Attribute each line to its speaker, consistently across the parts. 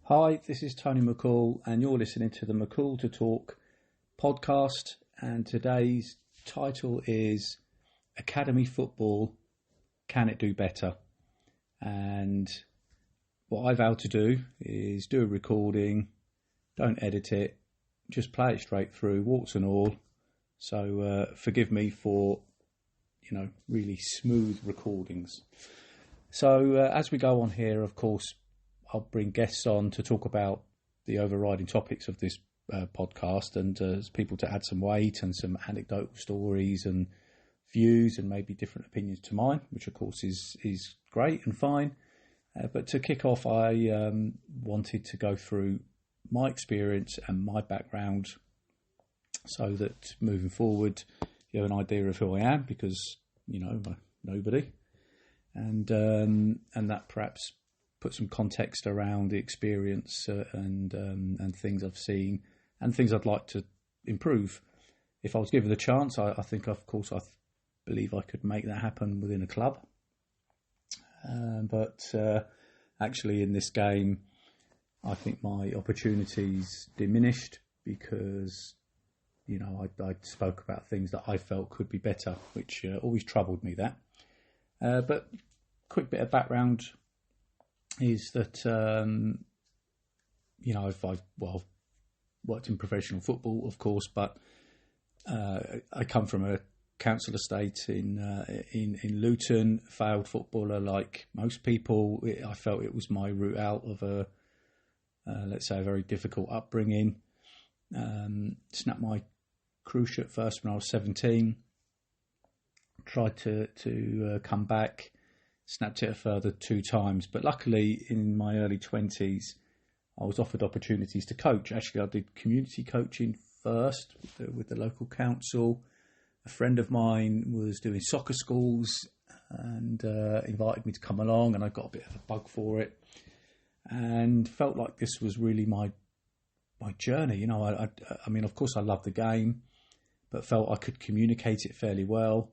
Speaker 1: Hi, this is Tony McCool, and you're listening to the McCool to Talk podcast. And today's title is Academy Football, Can It Do Better? And what I vow to do is do a recording, don't edit it, just play it straight through, warts and all. So forgive me for, really smooth recordings. So as we go on here, of course, I'll bring guests on to talk about the overriding topics of this podcast and people to add some weight and some anecdotal stories and views and maybe different opinions to mine, which of course is great and fine. But to kick off, I wanted to go through my experience and my background so that moving forward, you have an idea of who I am because, I'm nobody. And that perhaps put some context around the experience and things I've seen and things I'd like to improve. If I was given the chance, I think, of course, I believe I could make that happen within a club. But actually in this game, I think my opportunities diminished because, I spoke about things that I felt could be better, which always troubled me, that. But quick bit of background is that, I've worked in professional football, of course, but I come from a council estate in Luton, failed footballer like most people. I felt it was my route out of a very difficult upbringing. Snapped my cruciate first when I was 17. Tried to come back. Snapped it a further 2 times. But luckily, in my early 20s, I was offered opportunities to coach. Actually, I did community coaching first with the local council. A friend of mine was doing soccer schools and invited me to come along, and I got a bit of a bug for it and felt like this was really my journey. I mean, of course, I love the game, but felt I could communicate it fairly well.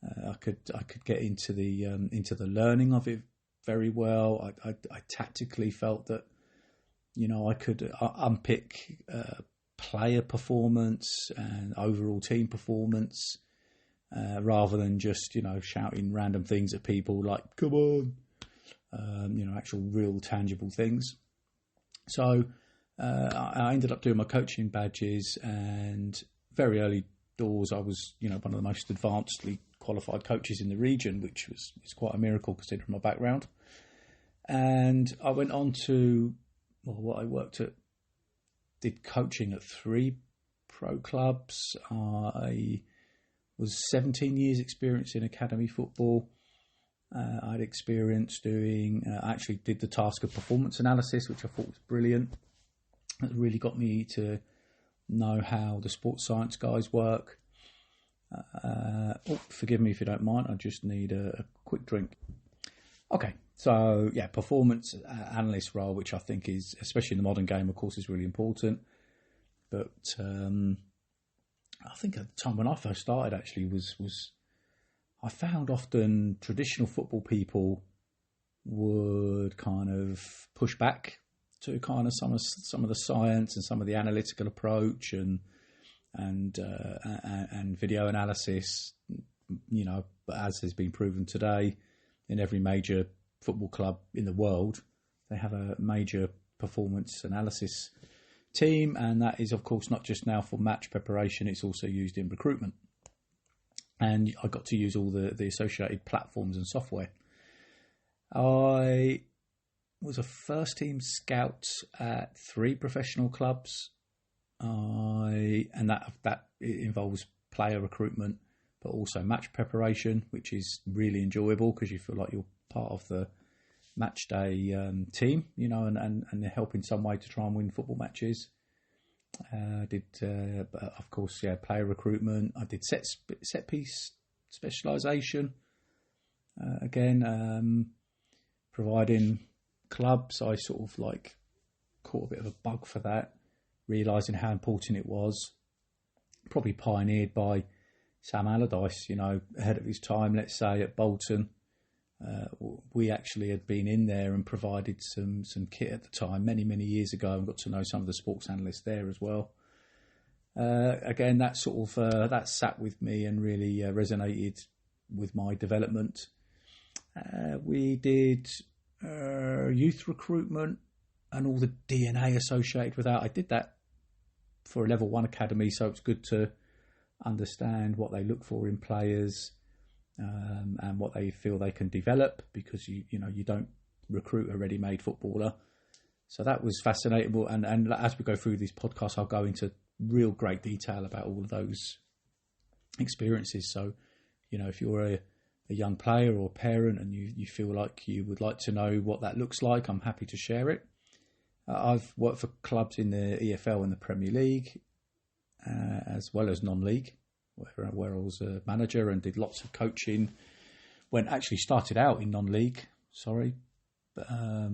Speaker 1: I could get into the learning of it very well. I tactically felt that, I could unpick player performance and overall team performance rather than just, shouting random things at people like, come on, actual real tangible things. So I ended up doing my coaching badges, and very early doors I was, one of the most advancedly qualified coaches in the region, which was quite a miracle considering my background. And I went on to, did coaching at 3 pro clubs. I was 17 years experience in academy football. I had experience doing, actually did the task of performance analysis, which I thought was brilliant. It really got me to know how the sports science guys work. Forgive me if you don't mind, I just need a quick drink. Okay, so performance analyst role, which I think is, especially in the modern game, of course, is really important. But I think at the time when I first started, actually, was I found often traditional football people would kind of push back to kind of some of the science and some of the analytical approach and video analysis, but as has been proven today, in every major football club in the world, they have a major performance analysis team, and that is, of course, not just now for match preparation, it's also used in recruitment. And I got to use all the associated platforms and software. I was a first team scout at 3 professional clubs. And that involves player recruitment, but also match preparation, which is really enjoyable because you feel like you're part of the match day team, and they help in some way to try and win football matches. I did, of course, player recruitment. I did set piece specialisation. Again, providing clubs. I sort of caught a bit of a bug for that, realising how important it was. Probably pioneered by Sam Allardyce, ahead of his time, let's say, at Bolton. We actually had been in there and provided some kit at the time, many years ago, and got to know some of the sports analysts there as well. Again, that sort of that sat with me and really resonated with my development. We did youth recruitment and all the DNA associated with that. I did that for a level 1 academy, so it's good to understand what they look for in players. And what they feel they can develop, because you don't recruit a ready-made footballer. So that was fascinating. And as we go through these podcasts, I'll go into real great detail about all of those experiences. So, if you're a young player or parent and you feel like you would like to know what that looks like, I'm happy to share it. I've worked for clubs in the EFL and the Premier League, as well as non-league, where I was a manager and did lots of coaching. Actually started out in non-league, but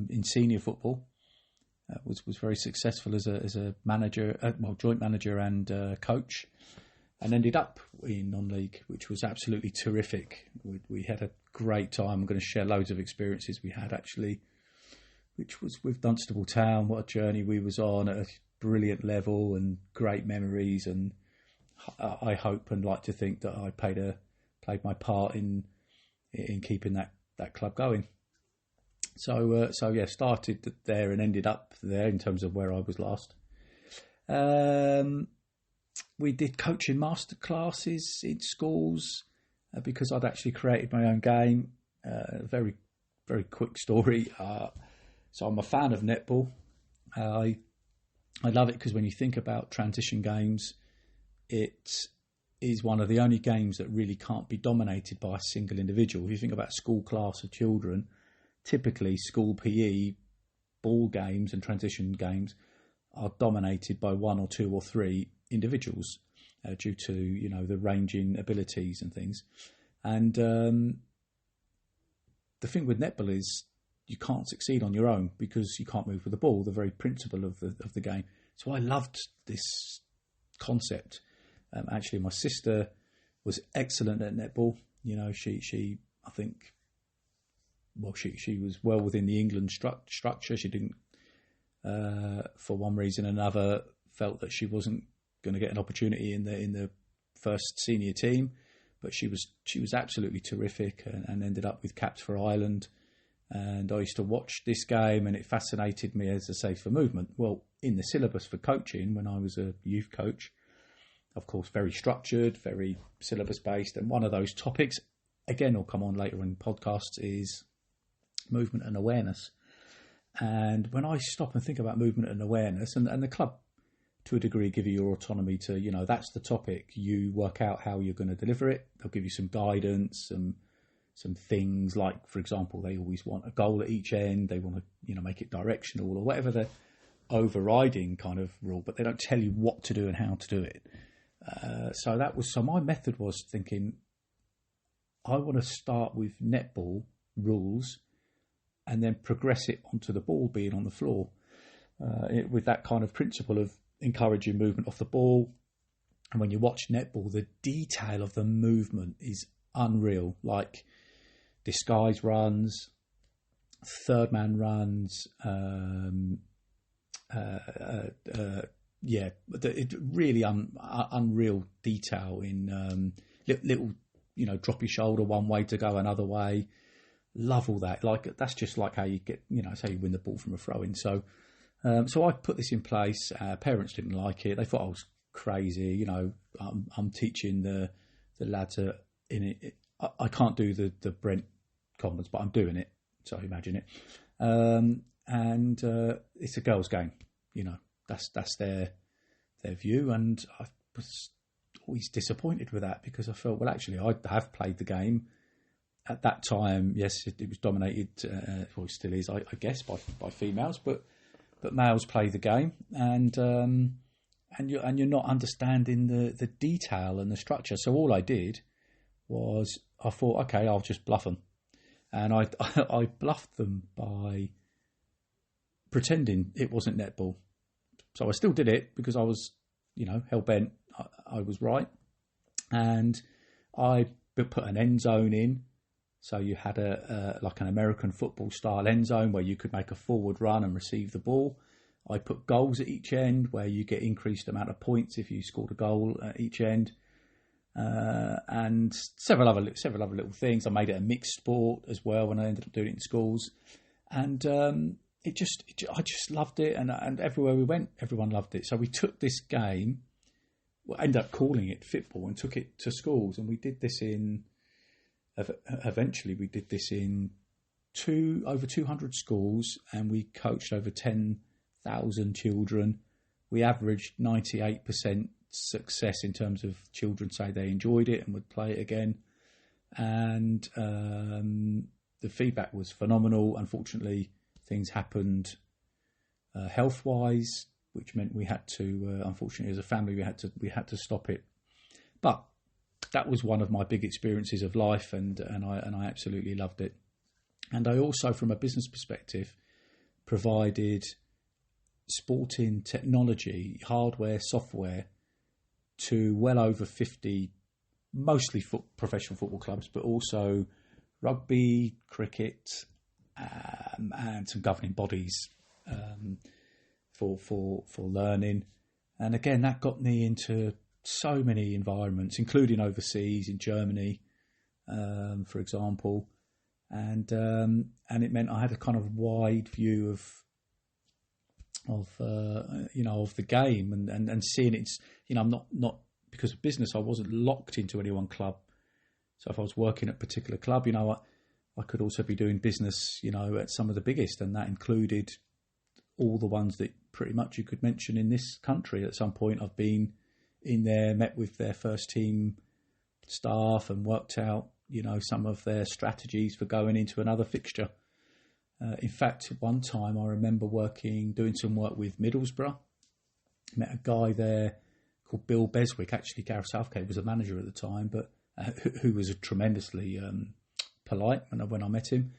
Speaker 1: in senior football. Was very successful as a manager, joint manager and coach, and ended up in non-league, which was absolutely terrific. We had a great time. I'm going to share loads of experiences we had actually, which was with Dunstable Town. What a journey we was on at a brilliant level and great memories. And I hope and like to think that I played my part in keeping that club going. So started there and ended up there in terms of where I was last. We did coaching masterclasses in schools because I'd actually created my own game. Very, very quick story. So I'm a fan of netball. I love it because when you think about transition games, it is one of the only games that really can't be dominated by a single individual. If you think about a school class of children, typically school PE ball games and transition games are dominated by one or two or three individuals due to the ranging abilities and things. And the thing with netball is you can't succeed on your own because you can't move with the ball, the very principle of the game. So I loved this concept. Actually, my sister was excellent at netball. She I think, she was well within the England structure. She didn't, for one reason or another, felt that she wasn't going to get an opportunity in the first senior team. But she was absolutely terrific and ended up with caps for Ireland. And I used to watch this game, and it fascinated me, as I say, for movement. Well, in the syllabus for coaching, when I was a youth coach, of course, very structured, very syllabus-based. And one of those topics, again, will come on later in podcasts, is movement and awareness. And when I stop and think about movement and awareness, and the club, to a degree, give you your autonomy to, that's the topic. You work out how you're going to deliver it. They'll give you some guidance, some things like, for example, they always want a goal at each end. They want to, make it directional or whatever the overriding kind of rule, but they don't tell you what to do and how to do it. So my method was thinking, I want to start with netball rules and then progress it onto the ball being on the floor, with that kind of principle of encouraging movement off the ball. And when you watch netball, the detail of the movement is unreal, like disguise runs, third man runs, it really unreal detail in little, drop your shoulder one way to go another way. Love all that. Like, that's just like how you get, it's how you win the ball from a throw-in. So I put this in place. Parents didn't like it. They thought I was crazy. I'm teaching the lads in it. I can't do the Brent Commons, but I'm doing it. So imagine it. And it's a girls' game. That's their view, and I was always disappointed with that because I felt, well, actually, I have played the game. At that time, yes, it was dominated, well, it still is, I guess, by females, but males play the game, and you're not understanding the detail and the structure. So all I did was I thought, okay, I'll just bluff them, and I bluffed them by pretending it wasn't netball. So I still did it because I was, hell bent. I was right, and I put an end zone in. So you had like an American football style end zone where you could make a forward run and receive the ball. I put goals at each end where you get increased amount of points if you scored a goal at each end, and several other little things. I made it a mixed sport as well when I ended up doing it in schools, and I just loved it, and everywhere we went, everyone loved it. So we took this game, ended up calling it football, and took it to schools, and we did this eventually we did this in over 200 schools, and we coached over 10,000 children. We averaged 98% success in terms of children say they enjoyed it and would play it again. And the feedback was phenomenal. Unfortunately, things happened health-wise, which meant we had to, unfortunately, as a family, we had to stop it. But that was one of my big experiences of life, and I absolutely loved it. And I also, from a business perspective, provided sporting technology, hardware, software, to well over 50, mostly professional football clubs, but also rugby, cricket, and some governing bodies for learning. And again, that got me into so many environments, including overseas in Germany, for example, and it meant I had a kind of wide view of the game, and seeing it. I'm not because of business, I wasn't locked into any one club. So if I was working at a particular club, I could also be doing business, at some of the biggest, and that included all the ones that pretty much you could mention in this country. At some point, I've been in there, met with their first team staff, and worked out, some of their strategies for going into another fixture. In fact, one time I remember doing some work with Middlesbrough. Met a guy there called Bill Beswick. Actually, Gareth Southgate was a manager at the time, but who was tremendously polite when I met him.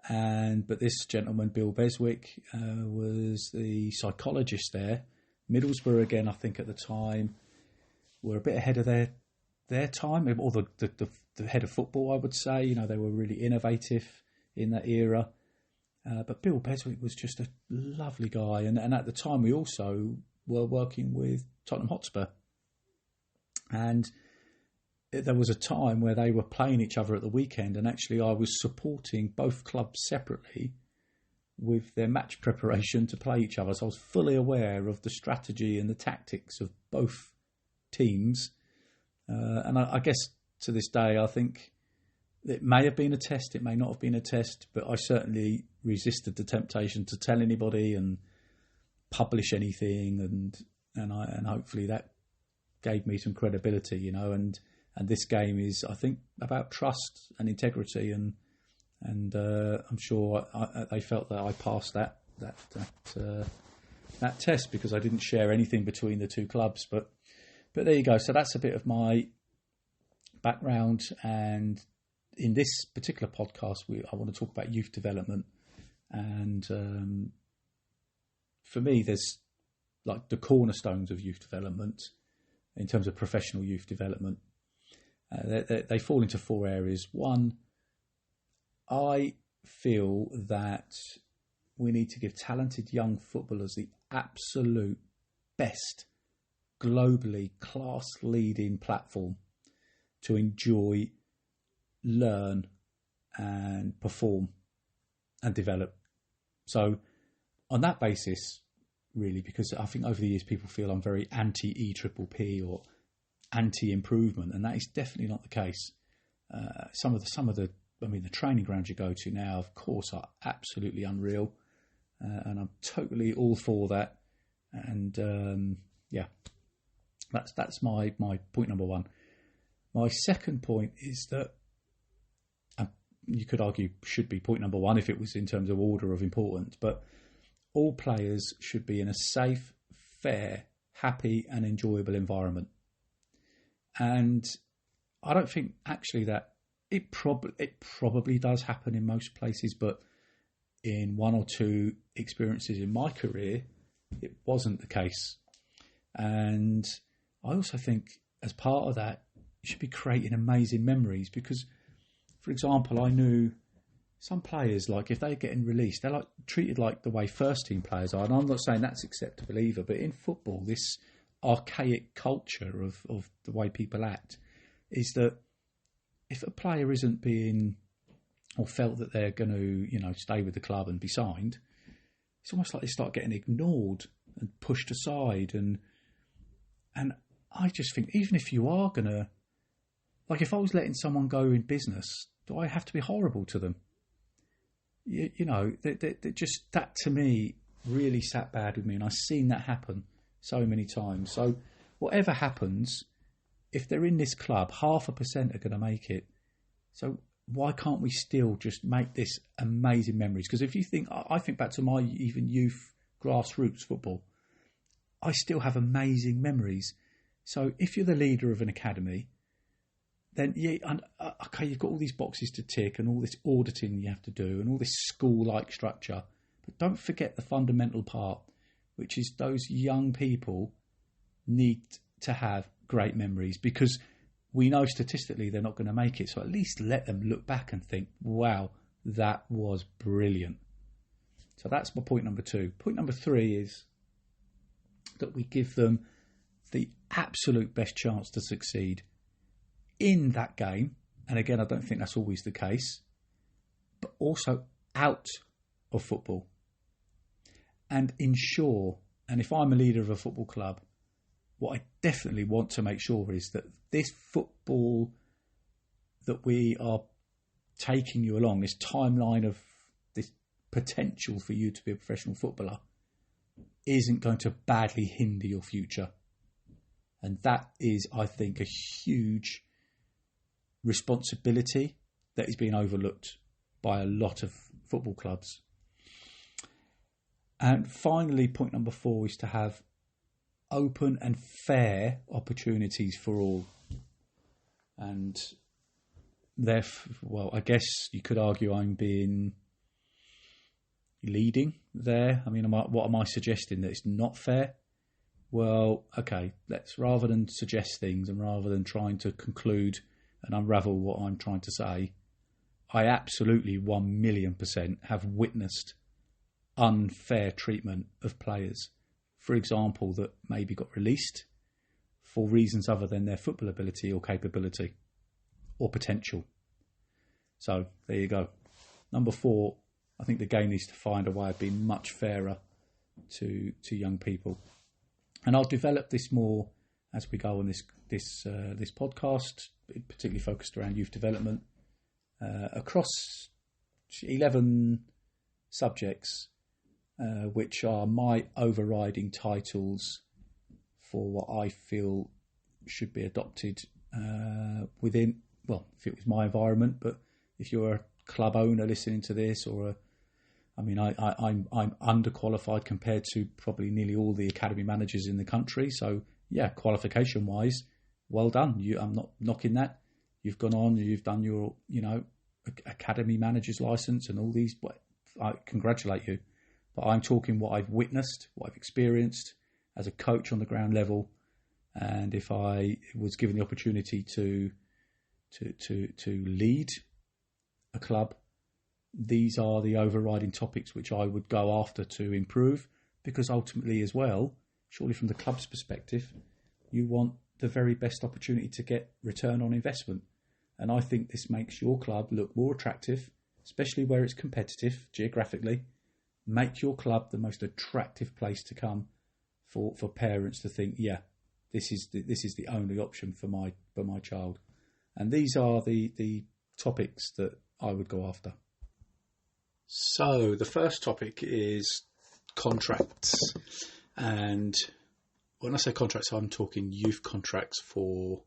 Speaker 1: But this gentleman, Bill Beswick, was the psychologist there. Middlesbrough, again, I think at the time, were a bit ahead of their time, or the head of football, I would say. They were really innovative in that era. But Bill Beswick was just a lovely guy. And at the time, we also were working with Tottenham Hotspur. And there was a time where they were playing each other at the weekend, and actually I was supporting both clubs separately with their match preparation to play each other. So I was fully aware of the strategy and the tactics of both teams. And I guess to this day, I think it may have been a test, it may not have been a test, but I certainly resisted the temptation to tell anybody and publish anything, and hopefully that gave me some credibility, and this game is, I think, about trust and integrity, and I'm sure they felt that I passed that test, because I didn't share anything between the two clubs. But there you go. So that's a bit of my background, and in this particular podcast, I want to talk about youth development. And for me, there's like the cornerstones of youth development in terms of professional youth development. They fall into four areas. One, I feel that we need to give talented young footballers the absolute best, globally class-leading platform to enjoy, learn, and perform and develop. So on that basis, really, because I think over the years people feel I'm very anti-EPPP or anti-improvement, and that is definitely not the case. Some of the training grounds you go to now, of course, are absolutely unreal, and I'm totally all for that. And that's my point number one. My second point is that, you could argue should be point number one if it was in terms of order of importance, but all players should be in a safe, fair, happy and enjoyable environment. And I don't think actually that it probably does happen in most places, but in one or two experiences in my career, it wasn't the case. And I also think as part of that, you should be creating amazing memories, because for example, I knew some players, like if they're getting released, they're like treated like the way first team players are. And I'm not saying that's acceptable either, but in football, this archaic culture of the way people act is that if a player isn't being or felt that they're going to, stay with the club and be signed, it's almost like they start getting ignored and pushed aside. And I just think, even if you are going to, like if I was letting someone go in business, do I have to be horrible to them? Just that to me really sat bad with me, and I've seen that happen so many times. So whatever happens, if they're in this club, 0.5% are going to make it. So why can't we still just make this amazing memories? Because if you think, I think back to my even youth grassroots football, I still have amazing memories. So if you're the leader of an academy, then okay, you've got all these boxes to tick and all this auditing you have to do and all this school-like structure. But don't forget the fundamental part, which is those young people need to have great memories, because we know statistically they're not going to make it. So at least let them look back and think, wow, that was brilliant. So that's my point number 2. Point number 3 is that we give them the absolute best chance to succeed in that game. And again, I don't think that's always the case, but also out of football. And ensure, and if I'm a leader of a football club, what I definitely want to make sure is that this football that we are taking you along, this timeline of this potential for you to be a professional footballer, isn't going to badly hinder your future. And that is, I think, a huge responsibility that is being overlooked by a lot of football clubs. And finally, point number 4 is to have open and fair opportunities for all. And therefore, I guess you could argue I'm being leading there. I mean, what am I suggesting? That it's not fair? Well, okay, let's, rather than suggest things and rather than trying to conclude and unravel what I'm trying to say, I absolutely 1,000,000% have witnessed unfair treatment of players, for example, that maybe got released for reasons other than their football ability or capability or potential. So there you go. Number 4, I think the game needs to find a way of being much fairer to young people. And I'll develop this more as we go on this podcast, particularly focused around youth development, across 11 subjects, which are my overriding titles for what I feel should be adopted within, well, if it was my environment, but if you're a club owner listening to this, or I'm underqualified compared to probably nearly all the academy managers in the country. So yeah, qualification wise, well done. I'm not knocking that. You've gone on, you've done your, academy manager's license and all these. I congratulate you. But I'm talking what I've witnessed, what I've experienced as a coach on the ground level. And if I was given the opportunity to lead a club, these are the overriding topics which I would go after to improve, because ultimately as well, surely from the club's perspective, you want the very best opportunity to get return on investment. And I think this makes your club look more attractive, especially where it's competitive geographically. Make your club the most attractive place to come for parents to think, yeah, this is the only option for my child. And these are the topics that I would go after. So the first topic is contracts. And when I say contracts, I'm talking youth contracts for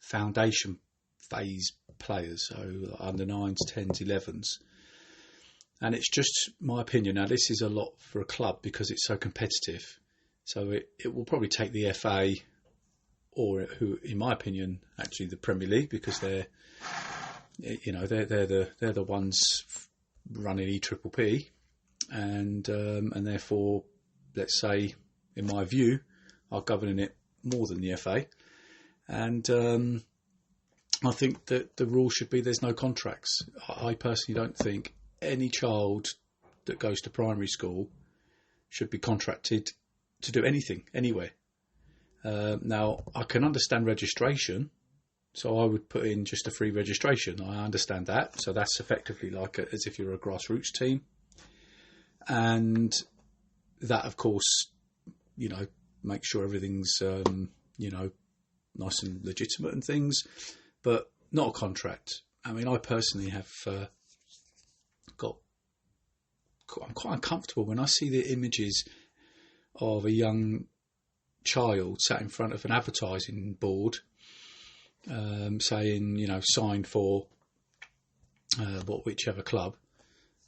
Speaker 1: foundation phase players, so under 9s, 10s, 11s. And it's just my opinion. Now, this is a lot for a club because it's so competitive. So it will probably take the FA, or who, in my opinion, actually the Premier League, because they're the ones running EPPP, and therefore, let's say, in my view, are governing it more than the FA. And I think that the rule should be there's no contracts. I personally don't think any child that goes to primary school should be contracted to do anything, anywhere. Now, I can understand registration, so I would put in just a free registration. I understand that. So that's effectively like as if you're a grassroots team. And that, of course, make sure everything's, nice and legitimate and things, but not a contract. I mean, I personally have I'm quite uncomfortable when I see the images of a young child sat in front of an advertising board saying, signed for whichever club.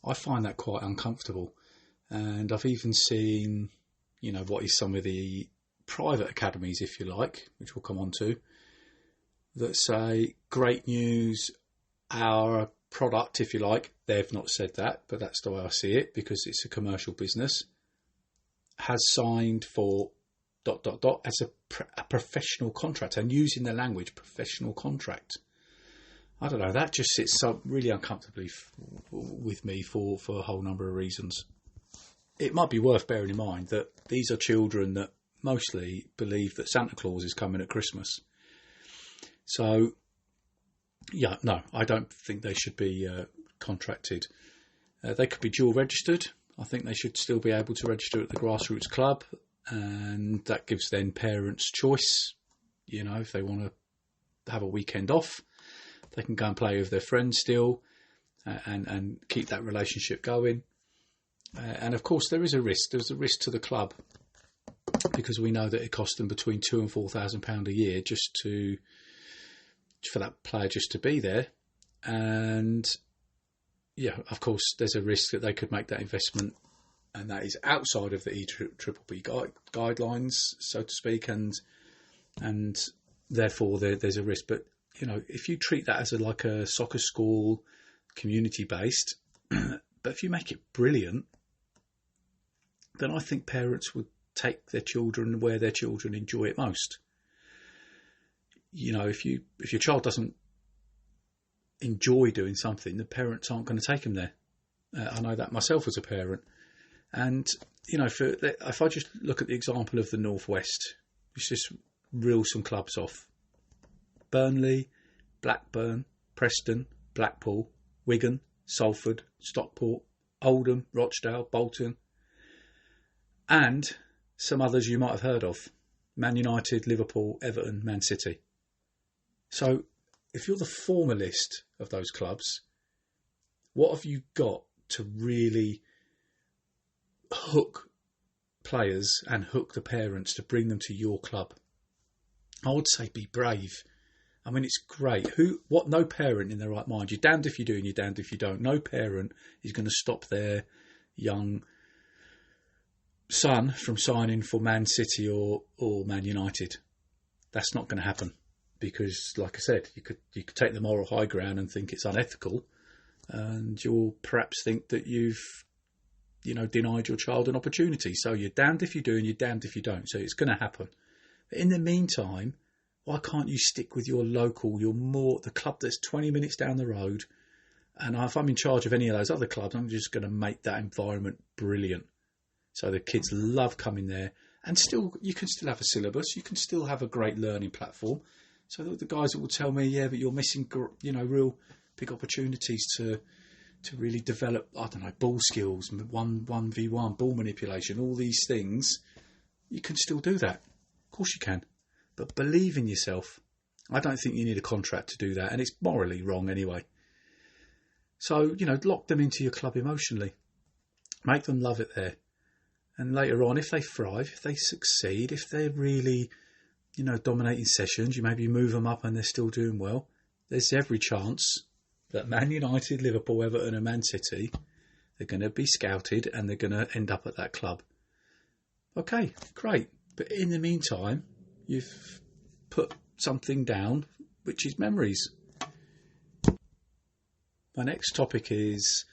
Speaker 1: I find that quite uncomfortable. And I've even seen, what is some of the private academies, if you like, which we'll come on to, that say, great news, our product, if you like, they've not said that, but that's the way I see it, because it's a commercial business, has signed for ... as a professional contract, and using the language professional contract. I don't know, that just sits so really uncomfortably with me for a whole number of reasons. It might be worth bearing in mind that these are children that mostly believe that Santa Claus is coming at Christmas. So, yeah, no, I don't think they should be contracted. They could be dual registered. I think they should still be able to register at the grassroots club, and that gives then parents choice. If they want to have a weekend off, they can go and play with their friends still and keep that relationship going. And of course, there is a risk. There's a risk to the club, because we know that it costs them between £2,000 and £4,000 a year just for that player just to be there. And yeah, of course, there's a risk that they could make that investment, and that is outside of the EPPP guidelines, so to speak, and therefore there's a risk. But if you treat that as like a soccer school, community based, but if you make it brilliant, then I think parents would take their children where their children enjoy it most. If your child doesn't enjoy doing something, the parents aren't going to take them there. I know that myself as a parent. And, if I just look at the example of the Northwest, let's just reel some clubs off. Burnley, Blackburn, Preston, Blackpool, Wigan, Salford, Stockport, Oldham, Rochdale, Bolton, and some others you might have heard of. Man United, Liverpool, Everton, Man City. So if you're the formalist of those clubs, what have you got to really hook players and hook the parents to bring them to your club? I would say be brave. I mean, it's great. No parent in their right mind, you're damned if you do and you're damned if you don't. No parent is going to stop their young son from signing for Man City or Man United. That's not going to happen, because, like I said, you could take the moral high ground and think it's unethical, and you'll perhaps think that you've denied your child an opportunity. So you're damned if you do and you're damned if you don't. So it's going to happen. But in the meantime, why can't you stick with your local, the club that's 20 minutes down the road? And if I'm in charge of any of those other clubs, I'm just going to make that environment brilliant, so the kids love coming there. And still, you can still have a syllabus. You can still have a great learning platform. So the guys that will tell me, yeah, but you're missing, real big opportunities to really develop, I don't know, ball skills, 1v1, ball manipulation, all these things. You can still do that. Of course you can. But believe in yourself. I don't think you need a contract to do that. And it's morally wrong anyway. So, lock them into your club emotionally. Make them love it there. And later on, if they thrive, if they succeed, if they're really, dominating sessions, you maybe move them up and they're still doing well, there's every chance that Man United, Liverpool, Everton and Man City, they're going to be scouted and they're going to end up at that club. Okay, great. But in the meantime, you've put something down, which is memories. My next topic is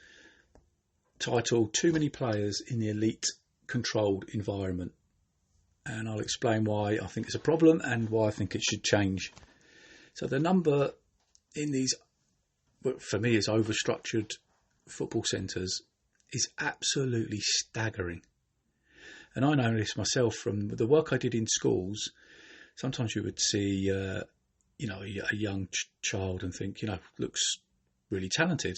Speaker 1: titled Too Many Players in the Elite Controlled Environment. And I'll explain why I think it's a problem and why I think it should change. So the number in these, for me, it's overstructured football centres is absolutely staggering. And I know this myself from the work I did in schools. Sometimes you would see, a young child and think, looks really talented.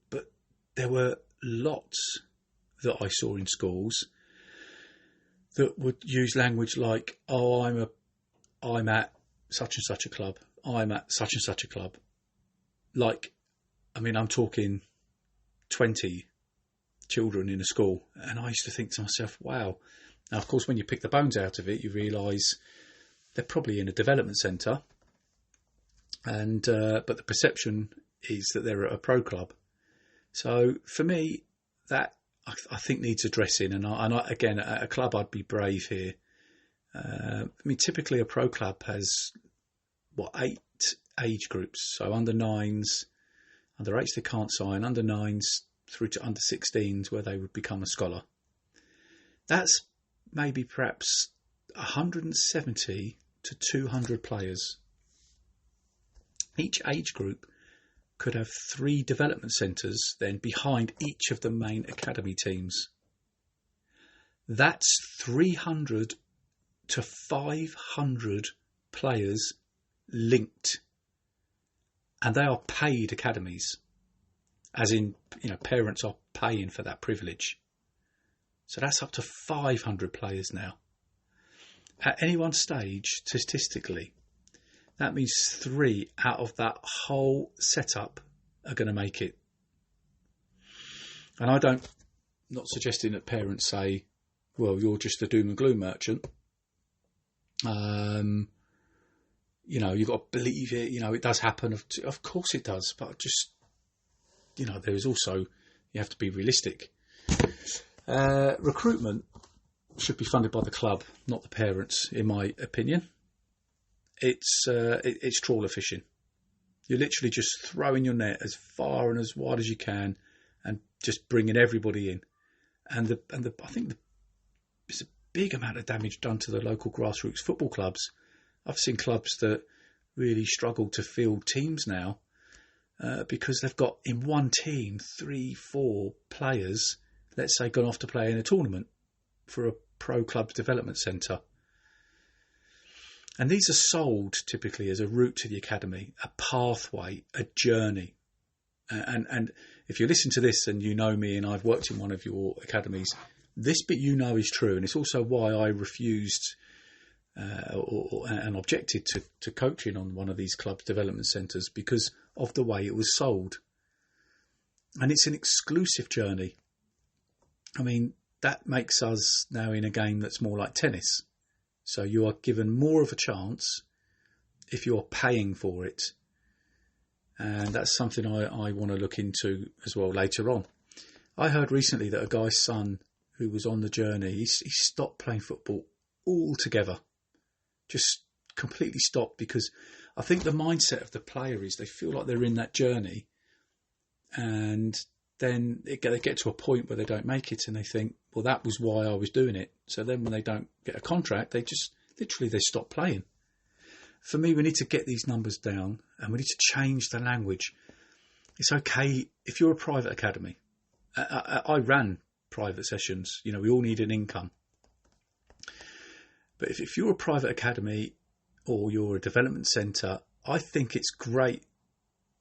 Speaker 1: But there were lots that I saw in schools that would use language like, "Oh, I'm at such and such a club. I'm at such and such a club." Like, I'm talking 20 children in a school, and I used to think to myself, wow. Now, of course, when you pick the bones out of it, you realise they're probably in a development centre, and but the perception is that they're at a pro club. So for me, that I think needs addressing, and I again, at a club, I'd be brave here. Typically a pro club has 8 age groups, so under 9s, under 8s they can't sign, under 9s through to under 16s where they would become a scholar. That's maybe perhaps 170 to 200 players. Each age group could have 3 development centres then behind each of the main academy teams. That's 300 to 500 players linked, and they are paid academies, as in, parents are paying for that privilege. So that's up to 500 players now. At any one stage, statistically, that means 3 out of that whole setup are going to make it. And I'm not suggesting that parents say, well, you're just a doom and gloom merchant. You've got to believe it. It does happen. Of course it does. But just, there is also, you have to be realistic. Recruitment should be funded by the club, not the parents, in my opinion. It's trawler fishing. You're literally just throwing your net as far and as wide as you can, and just bringing everybody in. And I think there's a big amount of damage done to the local grassroots football clubs. I've seen clubs that really struggle to field teams now because they've got in one team 3-4 players, let's say, gone off to play in a tournament for a pro club development centre. And these are sold typically as a route to the academy, a pathway, a journey. And if you listen to this and you know me and I've worked in one of your academies, this bit is true. And it's also why I refused and objected to coaching on one of these club development centres, because of the way it was sold. And it's an exclusive journey. That makes us now in a game that's more like tennis. So you are given more of a chance if you're paying for it. And that's something I want to look into as well later on. I heard recently that a guy's son who was on the journey, he stopped playing football altogether. Just completely stopped, because I think the mindset of the player is they feel like they're in that journey, and then they get to a point where they don't make it and they think, well, that was why I was doing it. So then when they don't get a contract, they just literally stop playing. For me, we need to get these numbers down, and we need to change the language. It's okay if you're a private academy. I ran private sessions. We all need an income. But if you're a private academy or you're a development centre, I think it's great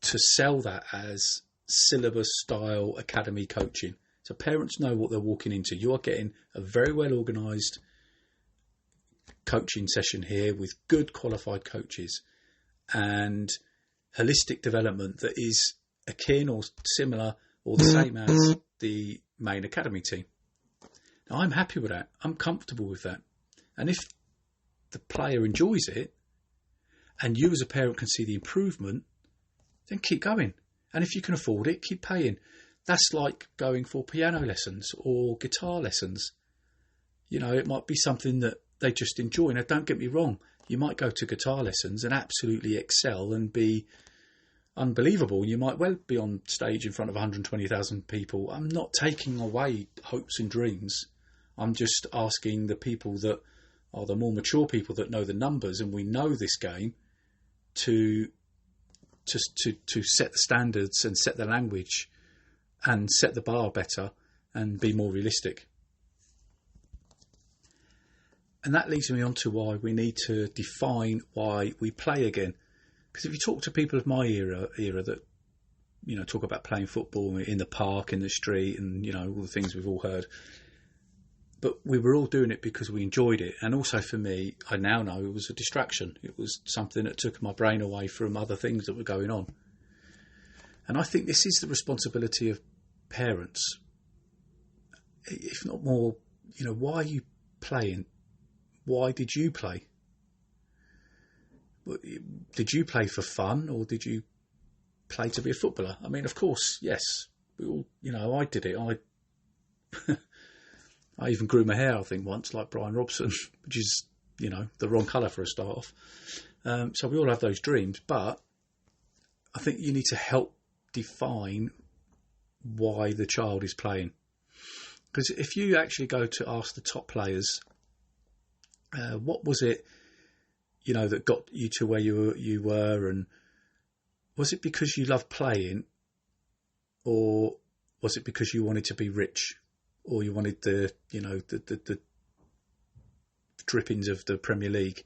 Speaker 1: to sell that as syllabus style academy coaching. So parents know what they're walking into. You are getting a very well organised coaching session here with good qualified coaches and holistic development that is akin or similar or the same as the main academy team. Now, I'm happy with that. I'm comfortable with that. And if the player enjoys it and you as a parent can see the improvement, then keep going. And if you can afford it, keep paying. That's like going for piano lessons or guitar lessons. It might be something that they just enjoy. Now, don't get me wrong. You might go to guitar lessons and absolutely excel and be unbelievable. You might well be on stage in front of 120,000 people. I'm not taking away hopes and dreams. I'm just asking the people that are the more mature people that know the numbers and we know this game to to set the standards and set the language and set the bar better and be more realistic. And that leads me on to why we need to define why we play again. Because if you talk to people of my era that, talk about playing football in the park, in the street, and, all the things we've all heard. But we were all doing it because we enjoyed it. And also for me, I now know it was a distraction. It was something that took my brain away from other things that were going on. And I think this is the responsibility of parents. If not more, why are you playing? Why did you play? Did you play for fun, or did you play to be a footballer? I mean, of course, yes. We all, I did it. I even grew my hair, I think, once, like Brian Robson, which is, the wrong colour for a start off. So we all have those dreams, but I think you need to help define why the child is playing. Because if you actually go to ask the top players, what was it, that got you to where you were, and was it because you loved playing, or was it because you wanted to be rich, or you wanted the drippings of the Premier League?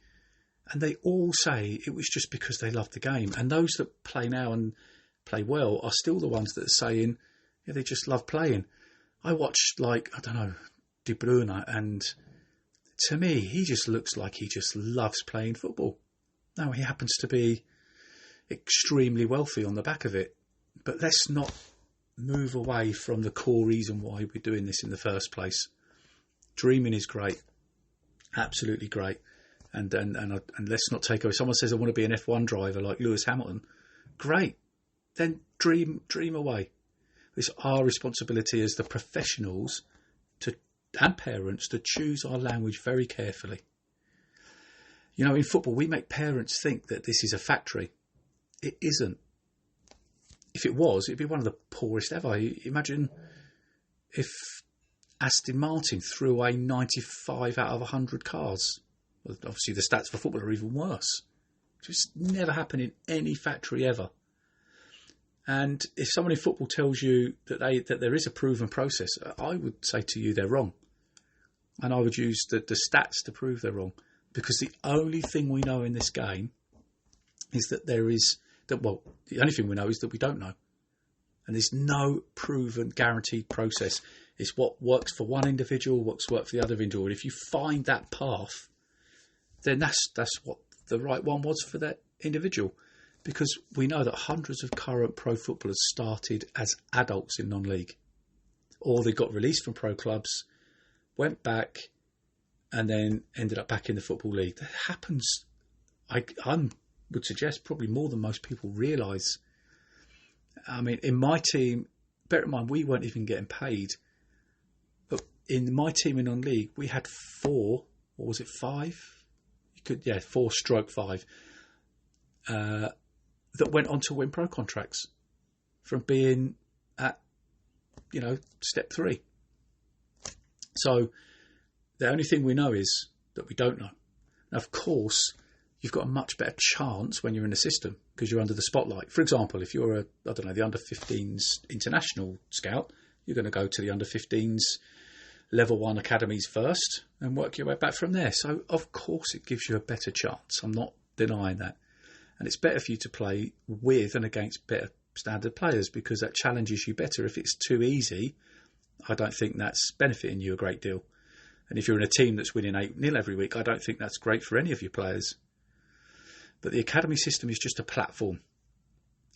Speaker 1: And they all say it was just because they loved the game. And those that play now and play well are still the ones that are saying, yeah, they just love playing. I watched, De Bruyne, and to me, he just looks like he just loves playing football. Now, he happens to be extremely wealthy on the back of it. But let's not move away from the core reason why we're doing this in the first place. Dreaming is great. Absolutely great. And let's not take away. Someone says, I want to be an F1 driver like Lewis Hamilton. Great. Then dream away. It's our responsibility as the professionals and parents to choose our language very carefully. In football, we make parents think that this is a factory. It isn't. If it was, it'd be one of the poorest ever. Imagine if Aston Martin threw away 95 out of 100 cars. Well, obviously, the stats for football are even worse. Just never happened in any factory ever. And if someone in football tells you that there is a proven process, I would say to you they're wrong. And I would use the stats to prove they're wrong. Because the only thing we know in this game is that the only thing we know is that we don't know. And there's no proven, guaranteed process. It's what works for one individual, what's worked for the other individual. And if you find that path, then that's what the right one was for that individual. Because we know that hundreds of current pro footballers started as adults in non-league. Or they got released from pro clubs, went back, and then ended up back in the Football League. That happens, I would suggest, probably more than most people realise. I mean, in my team, bear in mind, we weren't even getting paid. But in my team in non-league, we had 4, or was it 5? 4/5. That went on to win pro contracts from being at, step 3. So the only thing we know is that we don't know. Now, of course, you've got a much better chance when you're in the system because you're under the spotlight. For example, if you're the under-15s international scout, you're going to go to the under-15s level 1 academies first and work your way back from there. So, of course, it gives you a better chance. I'm not denying that. And it's better for you to play with and against better standard players because that challenges you better. If it's too easy, I don't think that's benefiting you a great deal. And if you're in a team that's winning 8-0 every week, I don't think that's great for any of your players. But the academy system is just a platform.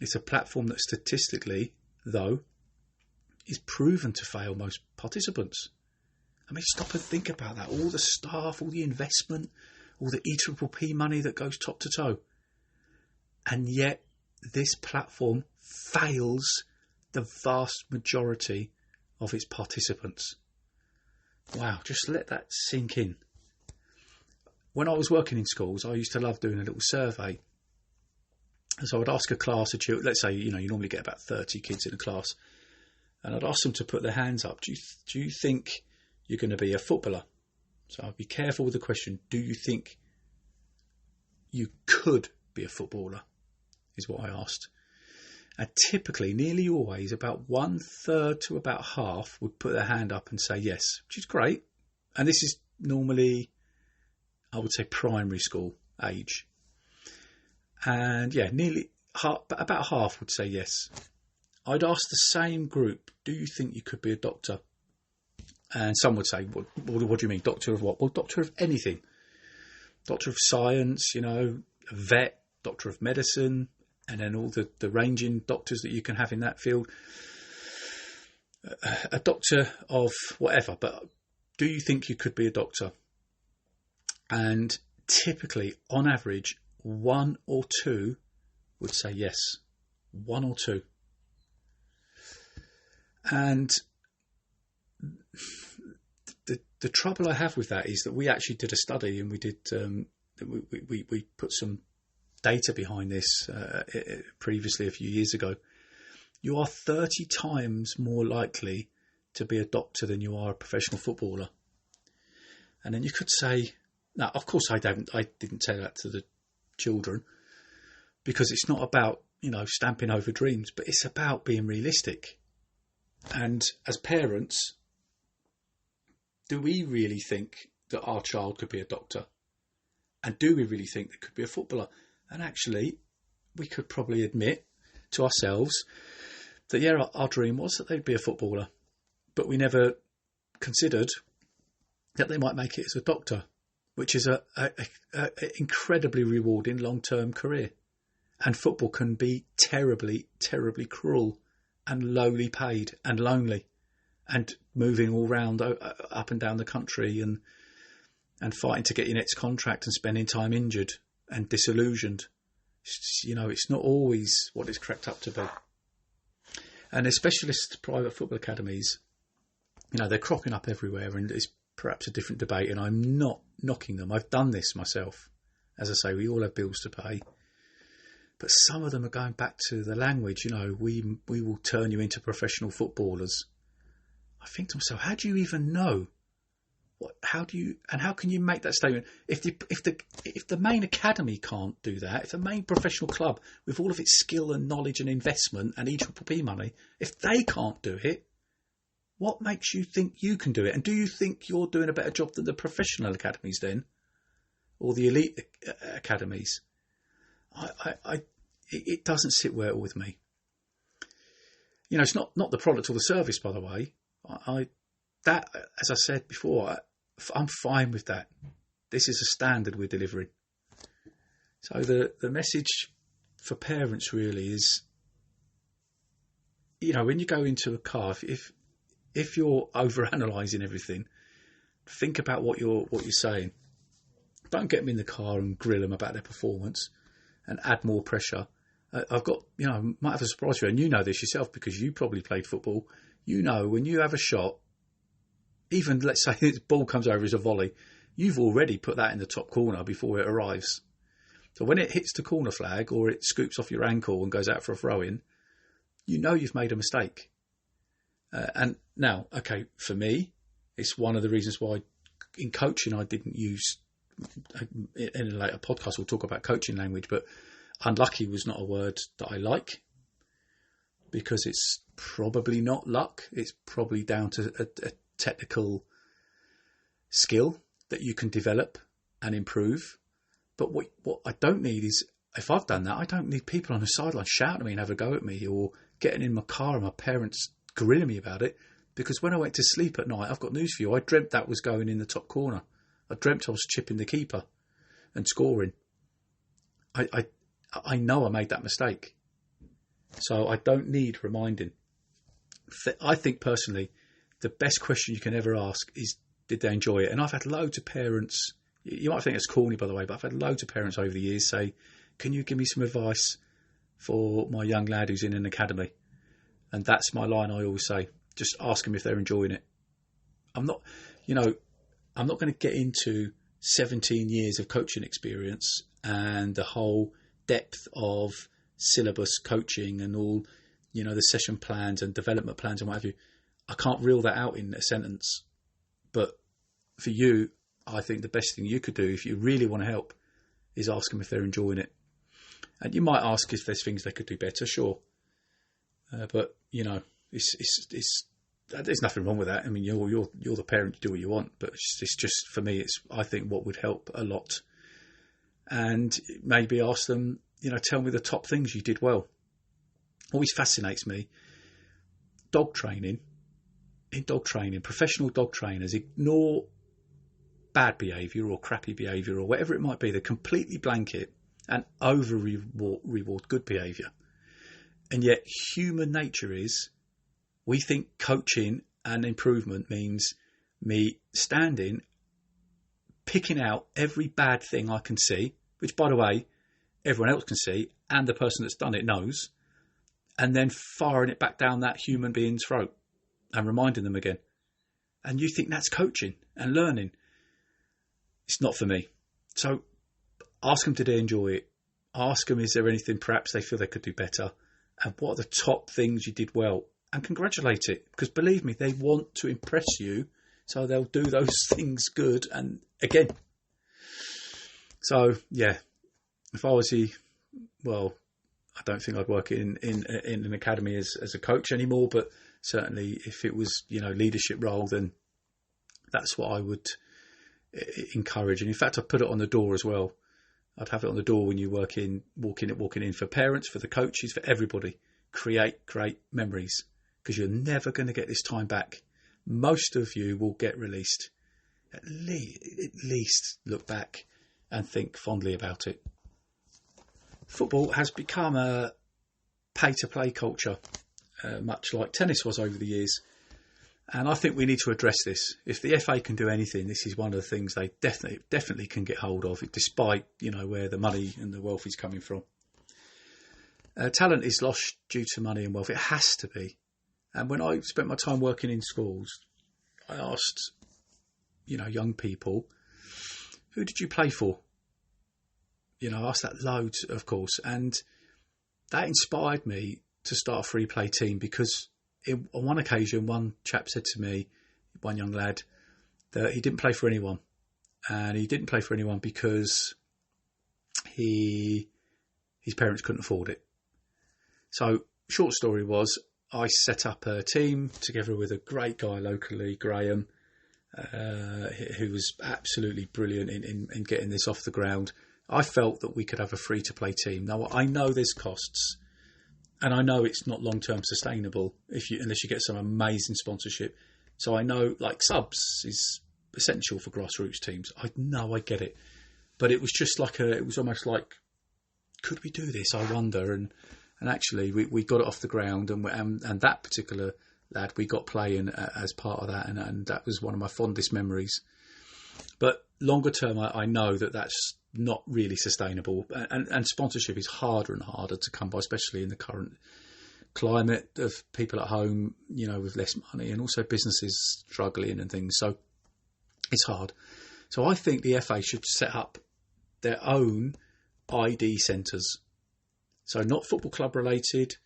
Speaker 1: It's a platform that statistically, though, is proven to fail most participants. I mean, stop and think about that. All the staff, all the investment, all the EPPP money that goes top to toe. And yet, this platform fails the vast majority of its participants. Wow, just let that sink in. When I was working in schools, I used to love doing a little survey. And so I'd ask a class of children, let's say, you normally get about 30 kids in a class. And I'd ask them to put their hands up. Do you think you're going to be a footballer? So I'd be careful with the question, do you think you could be a footballer? Is what I asked. And typically, nearly always, about 1/3 to about half would put their hand up and say yes, which is great. And this is normally, I would say, primary school age. And yeah, nearly half, about half would say yes. I'd ask the same group, do you think you could be a doctor? And some would say, what do you mean, doctor of what? Well, doctor of anything. Doctor of science, a vet, doctor of medicine, and then all the ranging doctors that you can have in that field. A doctor of whatever, but do you think you could be a doctor? And typically, on average, 1 or 2 would say yes. 1 or 2. And the trouble I have with that is that we actually did a study, and we did we put some data behind this previously a few years ago. You are 30 times more likely to be a doctor than you are a professional footballer. And then you could say, now of course I didn't say that to the children, because it's not about stamping over dreams, but it's about being realistic. And as parents, do we really think that our child could be a doctor? And do we really think they could be a footballer? And actually, we could probably admit to ourselves that, yeah, our dream was that they'd be a footballer, but we never considered that they might make it as a doctor, which is a incredibly rewarding long-term career. And football can be terribly, terribly cruel and lowly paid and lonely, and moving all round up and down the country and fighting to get your next contract and spending time injured and disillusioned. It's not always what it's cracked up to be. And the specialist private football academies, they're cropping up everywhere, and it's perhaps a different debate, and I'm not knocking them. I've done this myself. As I say, we all have bills to pay. But some of them are going back to the language, we will turn you into professional footballers. I think to myself, how do you even know? How can you make that statement? If the main academy can't do that, if the main professional club with all of its skill and knowledge and investment and EPPP money, if they can't do it, what makes you think you can do it? And do you think you're doing a better job than the professional academies then? Or the elite academies? It doesn't sit well with me. It's not the product or the service, by the way. That, as I said before, I'm fine with that. This is a standard we're delivering. So the message for parents really is, when you go into a car, if you're overanalyzing everything, think about what you're saying. Don't get them in the car and grill them about their performance and add more pressure. I've got, might have a surprise for you, and you know this yourself because you probably played football. When you have a shot, even let's say the ball comes over as a volley, you've already put that in the top corner before it arrives. So when it hits the corner flag or it scoops off your ankle and goes out for a throw-in, you've made a mistake. And now, okay, for me, it's one of the reasons why in coaching I didn't use, in a later podcast we'll talk about coaching language, but unlucky was not a word that I like, because it's probably not luck. It's probably down to a technical skill that you can develop and improve. But what I don't need is, if I've done that, I don't need people on the sideline shouting at me and have a go at me, or getting in my car and my parents grilling me about it. Because when I went to sleep at night, I've got news for you, I dreamt that was going in the top corner. I dreamt I was chipping the keeper and scoring. I know I made that mistake. So I don't need reminding. I think personally, the best question you can ever ask is, did they enjoy it? And I've had loads of parents, you might think it's corny by the way, but I've had loads of parents over the years say, can you give me some advice for my young lad who's in an academy? And that's my line I always say, just ask them if they're enjoying it. I'm not going to get into 17 years of coaching experience and the whole depth of syllabus coaching and all, the session plans and development plans and what have you. I can't reel that out in a sentence. But for you, I think the best thing you could do if you really want to help is ask them if they're enjoying it. And you might ask if there's things they could do better, sure. But there's nothing wrong with that. I mean, you're the parent, you do what you want. But it's just for me, I think what would help a lot, and maybe ask them, tell me the top things you did well. Always fascinates me. Dog training. In dog training, professional dog trainers ignore bad behaviour or crappy behaviour or whatever it might be. They completely blanket and over reward good behaviour. And yet human nature is, we think coaching and improvement means me standing, picking out every bad thing I can see, which, by the way, everyone else can see and the person that's done it knows, and then firing it back down that human being's throat and reminding them again. And you think that's coaching and learning. It's not for me. So ask them, did they enjoy it? Ask them, is there anything perhaps they feel they could do better? And what are the top things you did well? And congratulate it. Because believe me, they want to impress you. So they'll do those things good and again. So, yeah, if I was I don't think I'd work in an academy as a coach anymore, but certainly if it was, leadership role, then that's what I would encourage. And in fact, I'd put it on the door as well. I'd have it on the door when you walking in for parents, for the coaches, for everybody. Create great memories, because you're never going to get this time back. Most of you will get released. At least look back and think fondly about it. Football has become a pay-to-play culture, much like tennis was over the years. And I think we need to address this. If the FA can do anything, this is one of the things they definitely can get hold of, despite, where the money and the wealth is coming from. Talent is lost due to money and wealth. It has to be. And when I spent my time working in schools, I asked, young people, who did you play for? I asked that loads, of course, and that inspired me to start a free play team, because on one occasion, one chap said to me, one young lad, that he didn't play for anyone. And he didn't play for anyone because his parents couldn't afford it. So, short story was, I set up a team together with a great guy locally, Graham, who was absolutely brilliant in getting this off the ground. I felt that we could have a free-to-play team. Now, I know there's costs, and I know it's not long-term sustainable unless you get some amazing sponsorship. So I know, subs is essential for grassroots teams. I know, I get it. But it was just it was almost like, could we do this? I wonder. And actually, we got it off the ground, and that particular lad, we got playing as part of that, and that was one of my fondest memories. But longer term, I know that's not really sustainable, and sponsorship is harder and harder to come by, especially in the current climate of people at home, with less money, and also businesses struggling and things. So it's hard. So I think the FA should set up their own ID centres. So not football club related,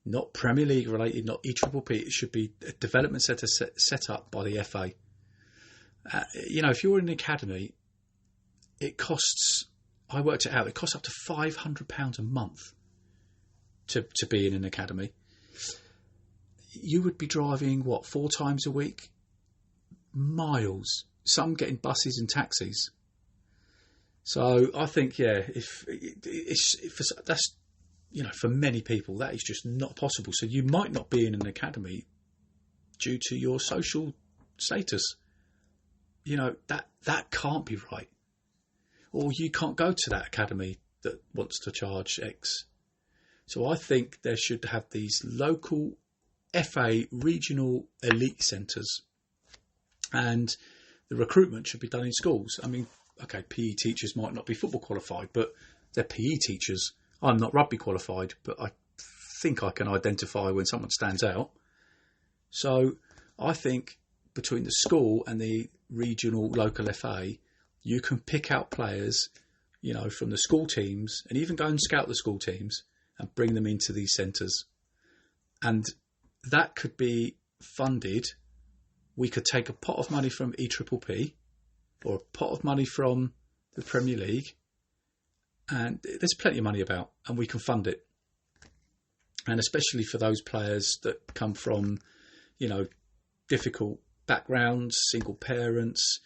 Speaker 1: not Premier League related, not EPPP. It should be a development centre set up by the FA. If you're in an academy, it costs, I worked it out, it costs up to £500 a month to be in an academy. You would be driving, 4 times a week? Miles. Some getting buses and taxis. So I think, that's, for many people, that is just not possible. So you might not be in an academy due to your social status. That can't be right. Or you can't go to that academy that wants to charge X. So I think there should have these local FA regional elite centres, and the recruitment should be done in schools. I mean, okay, PE teachers might not be football qualified, but they're PE teachers. I'm not rugby qualified, but I think I can identify when someone stands out. So I think between the school and the regional local FA, you can pick out players, from the school teams, and even go and scout the school teams and bring them into these centres. And that could be funded. We could take a pot of money from EPPP or a pot of money from the Premier League, and there's plenty of money about, and we can fund it. And especially for those players that come from, difficult backgrounds, single parents,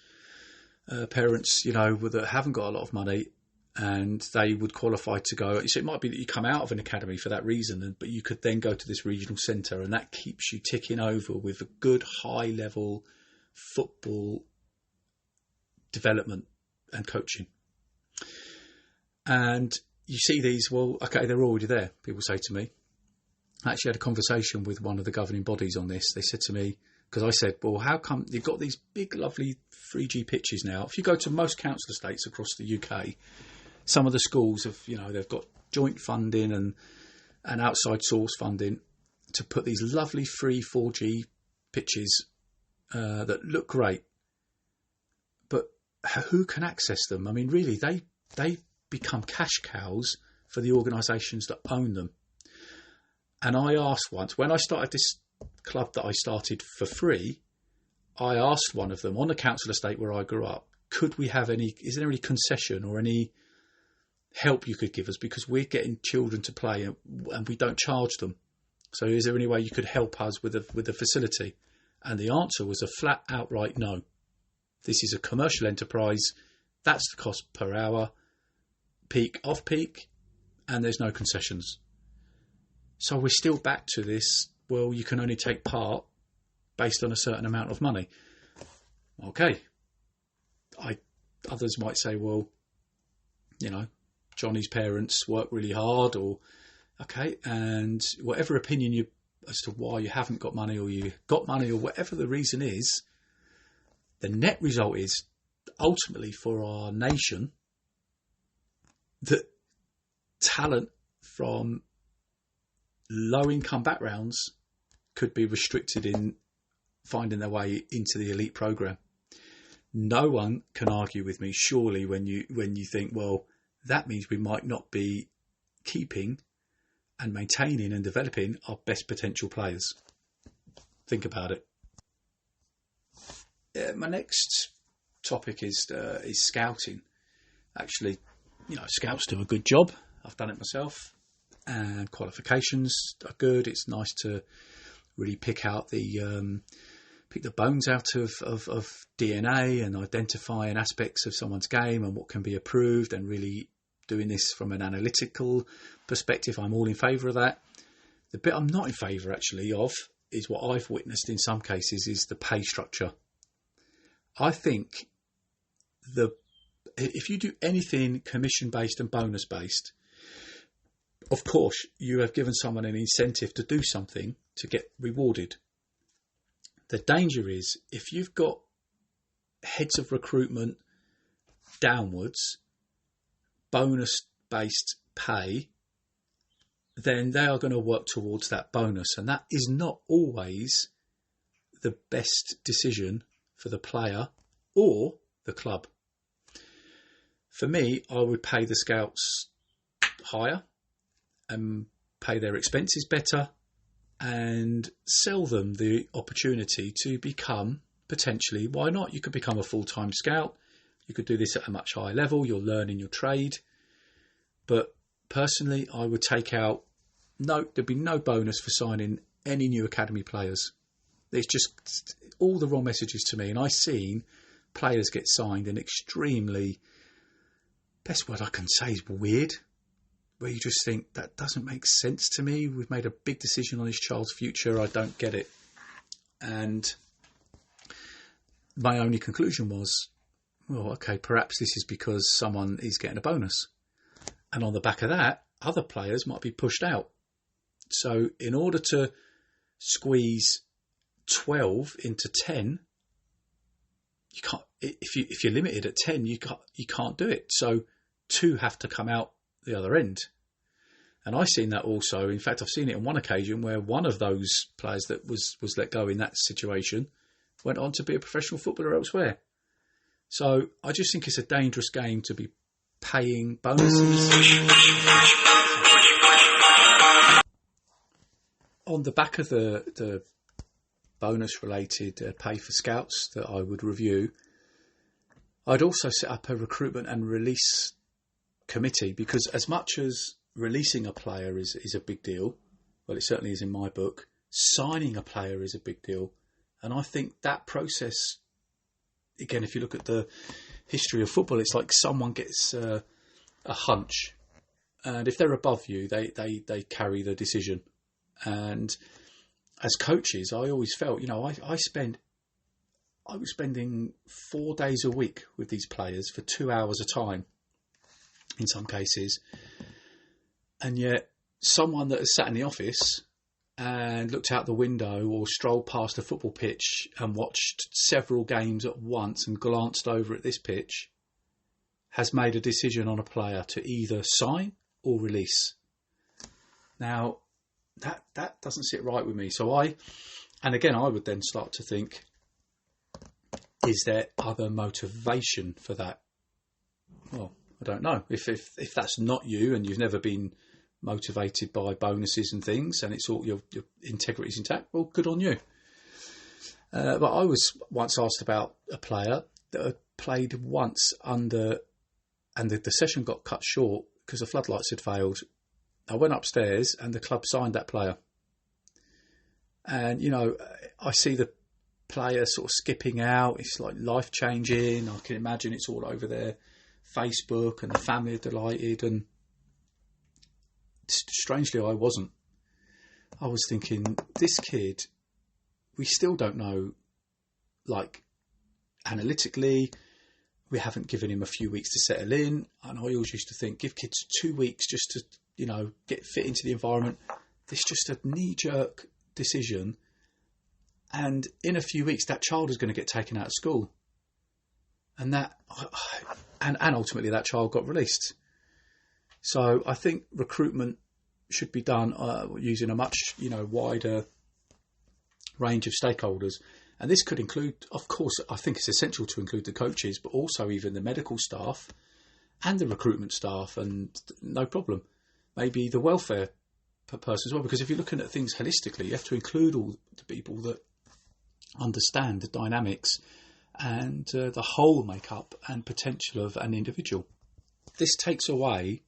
Speaker 1: parents, that haven't got a lot of money, and they would qualify to go. So it might be that you come out of an academy for that reason, but you could then go to this regional centre, and that keeps you ticking over with a good high-level football development and coaching. And you see these, well, okay, they're already there, people say to me. I actually had a conversation with one of the governing bodies on this. They said to me, because I said, well, how come you've got these big, lovely 3G pitches now? If you go to most council estates across the UK, some of the schools have, they've got joint funding and outside source funding to put these lovely free 4G pitches that look great. But who can access them? I mean, really, they become cash cows for the organisations that own them. And I asked once, when I started this club that I started for free, I asked one of them on the council estate where I grew up, is there any concession or any help you could give us, because we're getting children to play and we don't charge them. So is there any way you could help us with the facility? And the answer was a flat outright no. This is a commercial enterprise. That's the cost per hour, peak, off peak, and there's no concessions. So we're still back to this, well, you can only take part based on a certain amount of money. Okay. Others might say, well, Johnny's parents work really hard, or, okay, and whatever opinion you as to why you haven't got money, or you got money, or whatever the reason is, the net result is ultimately for our nation that talent from low income backgrounds could be restricted in finding their way into the elite program. No one can argue with me, surely, when you think, well, that means we might not be keeping and maintaining and developing our best potential players. Think about it. My next topic is scouting. Actually, scouts do a good job. I've done it myself, and qualifications are good. It's nice to really pick the bones out of DNA and identifying aspects of someone's game and what can be improved, and really doing this from an analytical perspective. I'm all in favour of that. The bit I'm not in favour actually of is what I've witnessed in some cases is the pay structure. I think if you do anything commission based and bonus based, of course you have given someone an incentive to do something to get rewarded. The danger is if you've got heads of recruitment downwards, bonus-based pay, then they are going to work towards that bonus. And that is not always the best decision for the player or the club. For me, I would pay the scouts higher and pay their expenses better, and sell them the opportunity to become, potentially, why not? You could become a full-time scout. You could do this at a much higher level. You're learning your trade. But personally, I would take out, there'd be no bonus for signing any new academy players. It's just all the wrong messages to me. And I've seen players get signed in extremely, best word I can say is weird, where you just think, that doesn't make sense to me. We've made a big decision on this child's future. I don't get it. And my only conclusion was, well, okay, perhaps this is because someone is getting a bonus. And on the back of that, other players might be pushed out. So in order to squeeze 12 into 10, you can't. If you're limited at 10, you can't do it. So 2 have to come out the other end. And I've seen that also. In fact, I've seen it on one occasion where one of those players that was let go in that situation went on to be a professional footballer elsewhere. So I just think it's a dangerous game to be paying bonuses. On the back of the bonus related pay for scouts that I would review, I'd also set up a recruitment and release committee, because as much as releasing a player is a big deal, well, it certainly is in my book, signing a player is a big deal. And I think that process, again, if you look at the history of football, it's like someone gets a hunch. And if they're above you, they carry the decision. And as coaches, I always felt, I was spending 4 days a week with these players for 2 hours a time, in some cases. And yet someone that has sat in the office and looked out the window or strolled past a football pitch and watched several games at once and glanced over at this pitch has made a decision on a player to either sign or release. Now, that doesn't sit right with me. So I would then start to think, is there other motivation for that? Well, I don't know. If that's not you and you've never been motivated by bonuses and things and it's all your integrity's intact, well, good on you. But I was once asked about a player that had played once under, and the session got cut short because the floodlights had failed. I went upstairs and the club signed that player. And, I see the player sort of skipping out. It's like life-changing. I can imagine it's all over their Facebook and the family are delighted. And strangely, I wasn't. I was thinking, this kid, we still don't know, like, analytically, we haven't given him a few weeks to settle in. And I always used to think, give kids 2 weeks just to, get fit into the environment. This is just a knee-jerk decision. And in a few weeks, that child is going to get taken out of school. And ultimately that child got released. So I think recruitment should be done using a much, wider range of stakeholders. And this could include, of course, I think it's essential to include the coaches, but also even the medical staff and the recruitment staff, and no problem. Maybe the welfare person as well, because if you're looking at things holistically, you have to include all the people that understand the dynamics and the whole makeup and potential of an individual. This takes away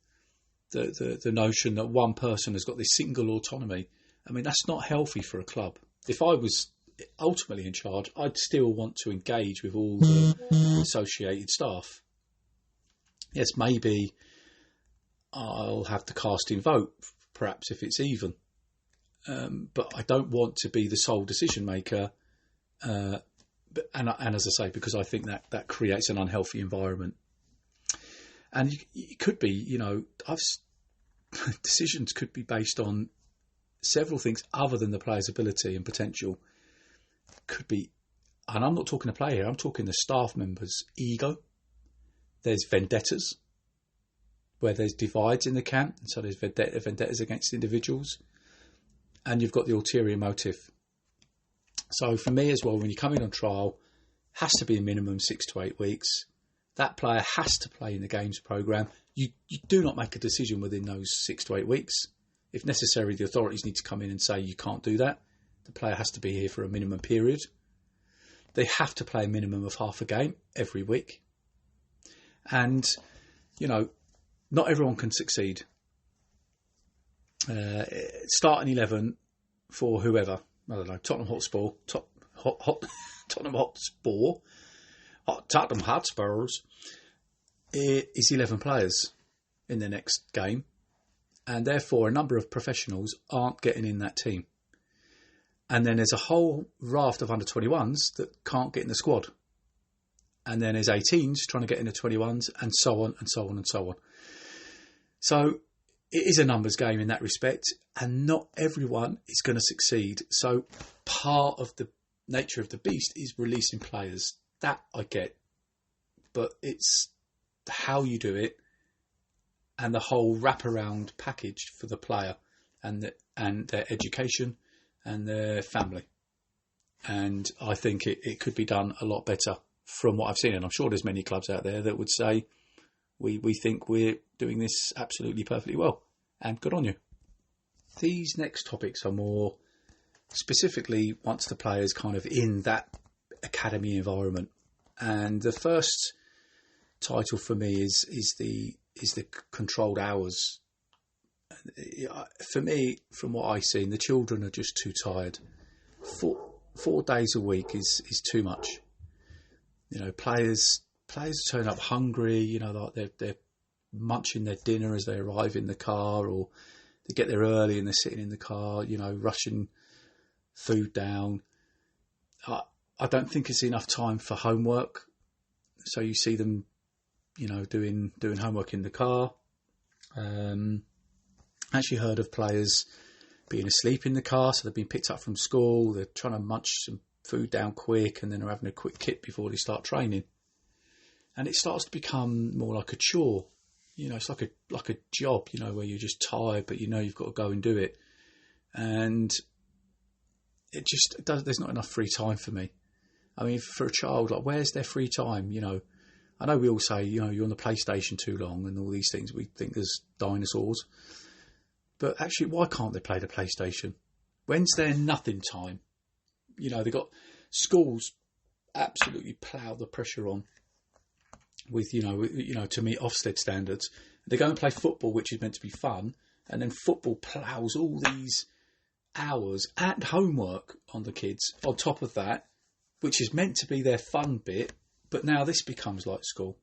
Speaker 1: the notion that one person has got this single autonomy. I mean, that's not healthy for a club. If I was ultimately in charge, I'd still want to engage with all the associated staff. Yes, maybe I'll have the casting vote, perhaps if it's even. But I don't want to be the sole decision maker. And as I say, because I think that creates an unhealthy environment. And it could be, decisions could be based on several things other than the player's ability and potential. Could be, and I'm not talking the player here, I'm talking the staff members' ego. There's vendettas, where there's divides in the camp, and so there's vendettas against individuals. And you've got the ulterior motive. So for me as well, when you come in on trial, has to be a minimum 6 to 8 weeks. That player has to play in the games programme. You do not make a decision within those 6 to 8 weeks. If necessary, the authorities need to come in and say you can't do that. The player has to be here for a minimum period. They have to play a minimum of half a game every week. And, not everyone can succeed. Starting 11 for whoever. I don't know, Tottenham Hotspurs is 11 players in the next game. And therefore, a number of professionals aren't getting in that team. And then there's a whole raft of under-21s that can't get in the squad. And then there's 18s trying to get in the 21s, and so on and so on and so on. So it is a numbers game in that respect, and not everyone is going to succeed. So part of the nature of the beast is releasing players. That I get. But it's how you do it and the whole wraparound package for the player and their education and their family. And I think it could be done a lot better from what I've seen. And I'm sure there's many clubs out there that would say, we think we're doing this absolutely perfectly well. And good on you. These next topics are more specifically once the player's kind of in that academy environment. And the first title for me is the controlled hours For me, from what I've seen, the children are just too tired. 4 days a week is too much. Players turn up hungry. Like they're munching their dinner as they arrive in the car, or they get there early and they're sitting in the car, rushing food down. I don't think it's enough time for homework. So you see them, doing homework in the car. Actually heard of players being asleep in the car, so they've been picked up from school. They're trying to munch some food down quick, and then they're having a quick kip before they start training. And it starts to become more like a chore. It's like a job, where you're just tired, but you've got to go and do it. And there's not enough free time for me. I mean, for a child, like, where's their free time? I know we all say, you're on the PlayStation too long and all these things. We think there's dinosaurs. But actually, why can't they play the PlayStation? When's their nothing time? They've got schools absolutely plough the pressure on with, to meet Ofsted standards. They go and play football, which is meant to be fun. And then football ploughs all these hours and homework on the kids on top of that, which is meant to be their fun bit. But now this becomes like school.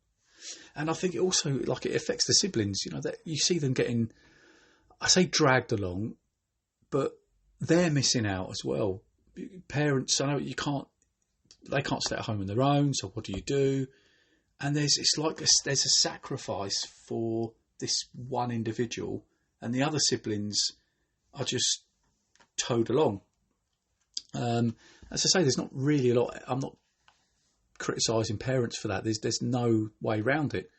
Speaker 1: And I think it also, it affects the siblings, that you see them getting, I say dragged along, but they're missing out as well. Parents, I know they can't stay at home on their own, so what do you do? And there's a sacrifice for this one individual, and the other siblings are just towed along. As I say, there's not really a lot. I'm not criticising parents for that. There's no way around it.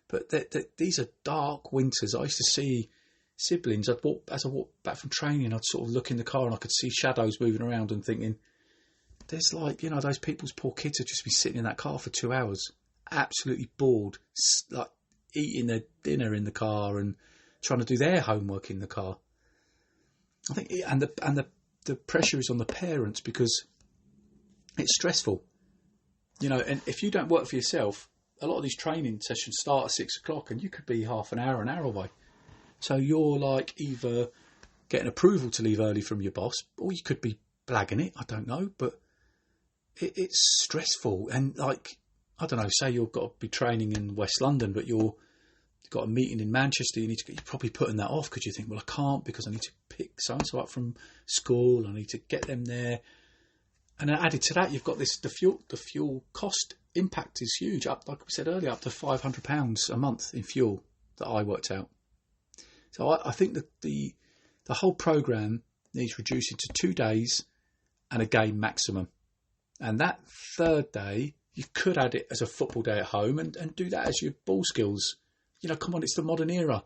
Speaker 1: But these are dark winters. I used to see siblings. As I walked back from training, I'd sort of look in the car and I could see shadows moving around and thinking, there's those people's poor kids have just been sitting in that car for 2 hours, absolutely bored, like eating their dinner in the car and trying to do their homework in the car. I think, and the pressure is on the parents because it's stressful. And if you don't work for yourself, a lot of these training sessions start at 6 o'clock and you could be half an hour away. So you're like either getting approval to leave early from your boss, or you could be blagging it. I don't know, but it's stressful. And I don't know, say you've got to be training in West London, but you've got a meeting in Manchester. You're probably putting that off because you think, well, I can't because I need to pick so-and-so up from school. I need to get them there. And then added to that, you've got the fuel cost impact is huge. Up, like we said earlier, up to £500 a month in fuel that I worked out. So I think that the whole programme needs reducing to 2 days and a game maximum. And that third day, you could add it as a football day at home and do that as your ball skills. Come on, it's the modern era.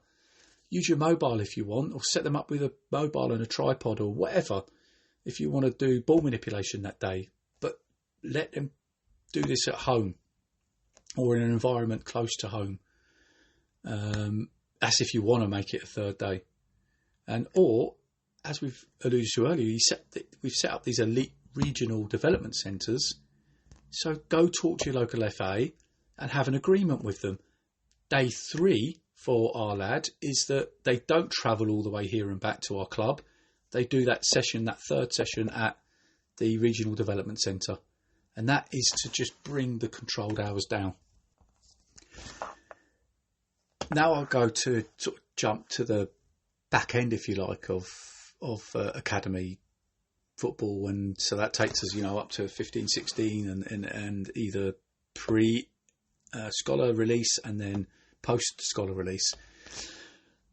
Speaker 1: Use your mobile if you want, or set them up with a mobile and a tripod or whatever if you want to do ball manipulation that day. But let them do this at home or in an environment close to home. That's if you want to make it a third day. Or, as we've alluded to earlier, we've set up these elite regional development centres. So go talk to your local FA and have an agreement with them. Day 3 for our lad is that they don't travel all the way here and back to our club. They do that third session at the regional development centre. And that is to just bring the controlled hours down. Now I'll go to sort of jump to the back end, if you like, of academy football, and so that takes us, up to 15, 16, and either pre scholar release and then post scholar release.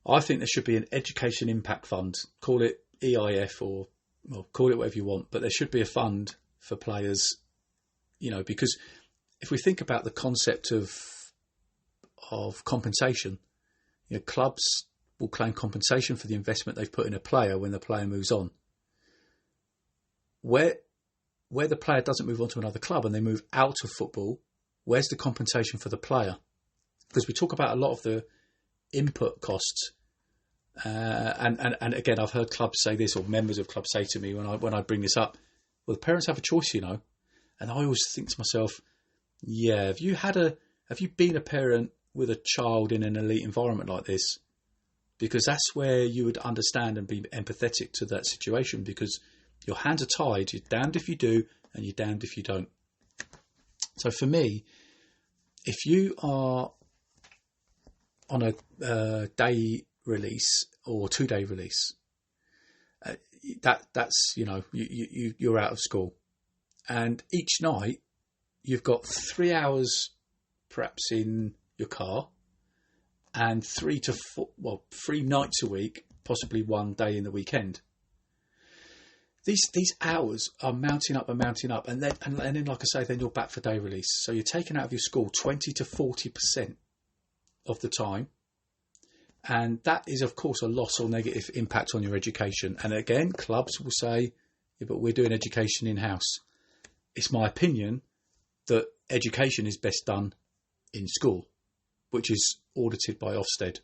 Speaker 1: I think there should be an education impact fund. Call it EIF or call it whatever you want, but there should be a fund for players. Because if we think about the concept of compensation, clubs will claim compensation for the investment they've put in a player when the player moves on. Where the player doesn't move on to another club and they move out of football, where's the compensation for the player? Because we talk about a lot of the input costs, and again, I've heard clubs say this, or members of clubs say to me when I bring this up, well, the parents have a choice, and I always think to myself, yeah, have you been a parent with a child in an elite environment like this? because that's where you would understand and be empathetic to that situation, because your hands are tied. You're damned if you do and you're damned if you don't. So for me, if you are on a day release or 2-day release, that's you're out of school, and each night you've got 3 hours perhaps in your car, and 3 nights a week, possibly 1 day in the weekend. These hours are mounting up, and then like I say, then you're back for day release. So you're taking out of your school 20 to 40% of the time, and that is of course a loss or negative impact on your education. And again, clubs will say, yeah, but we're doing education in-house. It's my opinion that education is best done in school, which is audited by Ofsted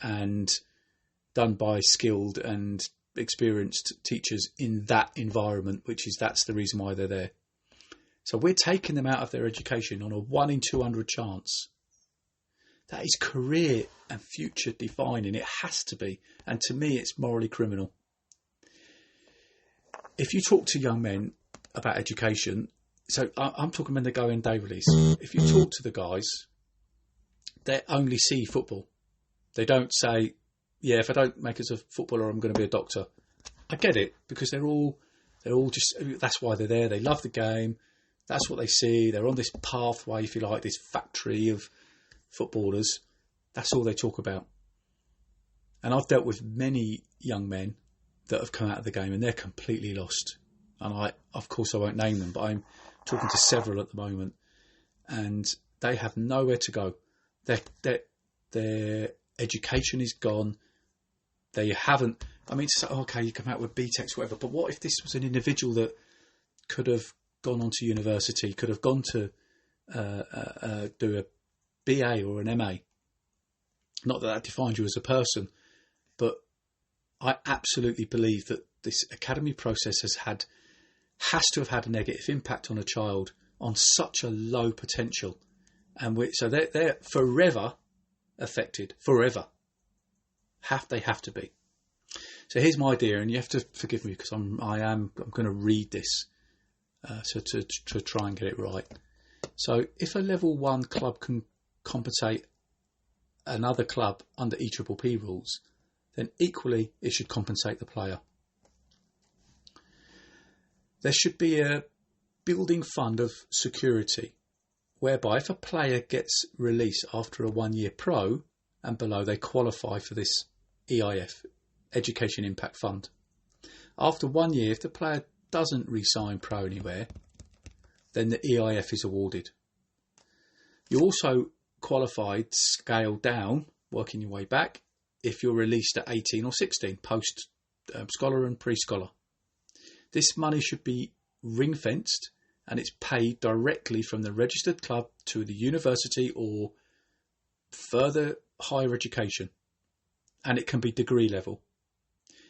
Speaker 1: and done by skilled and experienced teachers in that environment, that's the reason why they're there. So we're taking them out of their education on a 1 in 200 chance. That is career and future defining. It has to be. And to me, it's morally criminal. If you talk to young men about education, so I'm talking when they go in day release. If you talk to the guys, they only see football. They don't say, yeah, if I don't make it as a footballer, I'm going to be a doctor. I get it, because they're all just, that's why they're there. They love the game. That's what they see. They're on this pathway, if you like, this factory of footballers. That's all they talk about. And I've dealt with many young men that have come out of the game and they're completely lost. And of course I won't name them, but I'm talking to several at the moment, and they have nowhere to go. Their education is gone. They haven't, okay, you come out with BTECs, whatever, but what if this was an individual that could have gone on to university, could have gone to do a BA or an MA? Not that defines you as a person, but I absolutely believe that this academy process has to have had a negative impact on a child on such a low potential, and so they're forever affected, forever. They have to be. So here's my idea, and you have to forgive me because I'm going to read this so to try and get it right. So if a level 1 club can compensate another club under EPPP rules, then equally it should compensate the player. There should be a building fund of security, whereby if a player gets released after a 1-year pro and below, they qualify for this EIF, Education Impact Fund. After 1 year, if the player doesn't re-sign pro anywhere, then the EIF is awarded. You also qualified scale down, working your way back, if you're released at 18 or 16, post scholar and pre-scholar. This money should be ring-fenced, and it's paid directly from the registered club to the university or further higher education, and it can be degree level.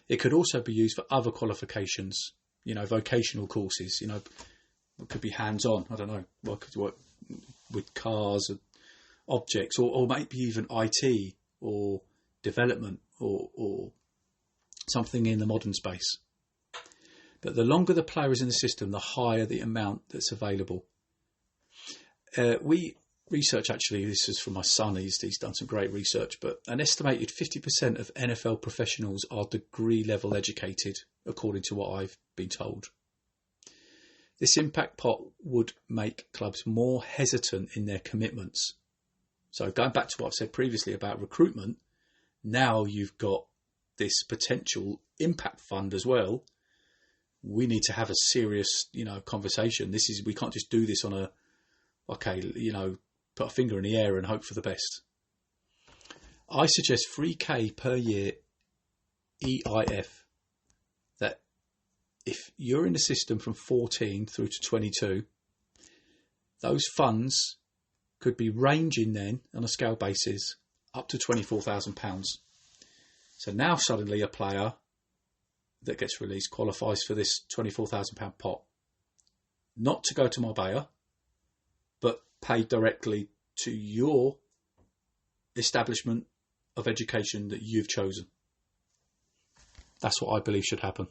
Speaker 1: It could also be used for other qualifications, vocational courses, it could be hands-on, I don't know, work with cars, objects, or maybe even IT or development or something in the modern space. But the longer the player is in the system, the higher the amount that's available. We research, actually, this is from my son, he's done some great research, but an estimated 50% of NFL professionals are degree level educated, according to what I've been told. This impact pot would make clubs more hesitant in their commitments. So going back to what I've said previously about recruitment, now you've got this potential impact fund as well. We need to have a serious, conversation. We can't just do this on put a finger in the air and hope for the best. I suggest 3K per year EIF. That if you're in the system from 14 through to 22, those funds could be ranging then on a scale basis up to £24,000. So now suddenly a player that gets released qualifies for this £24,000 pot, not to go to Marbella, but paid directly to your establishment of education that you've chosen. That's what I believe should happen.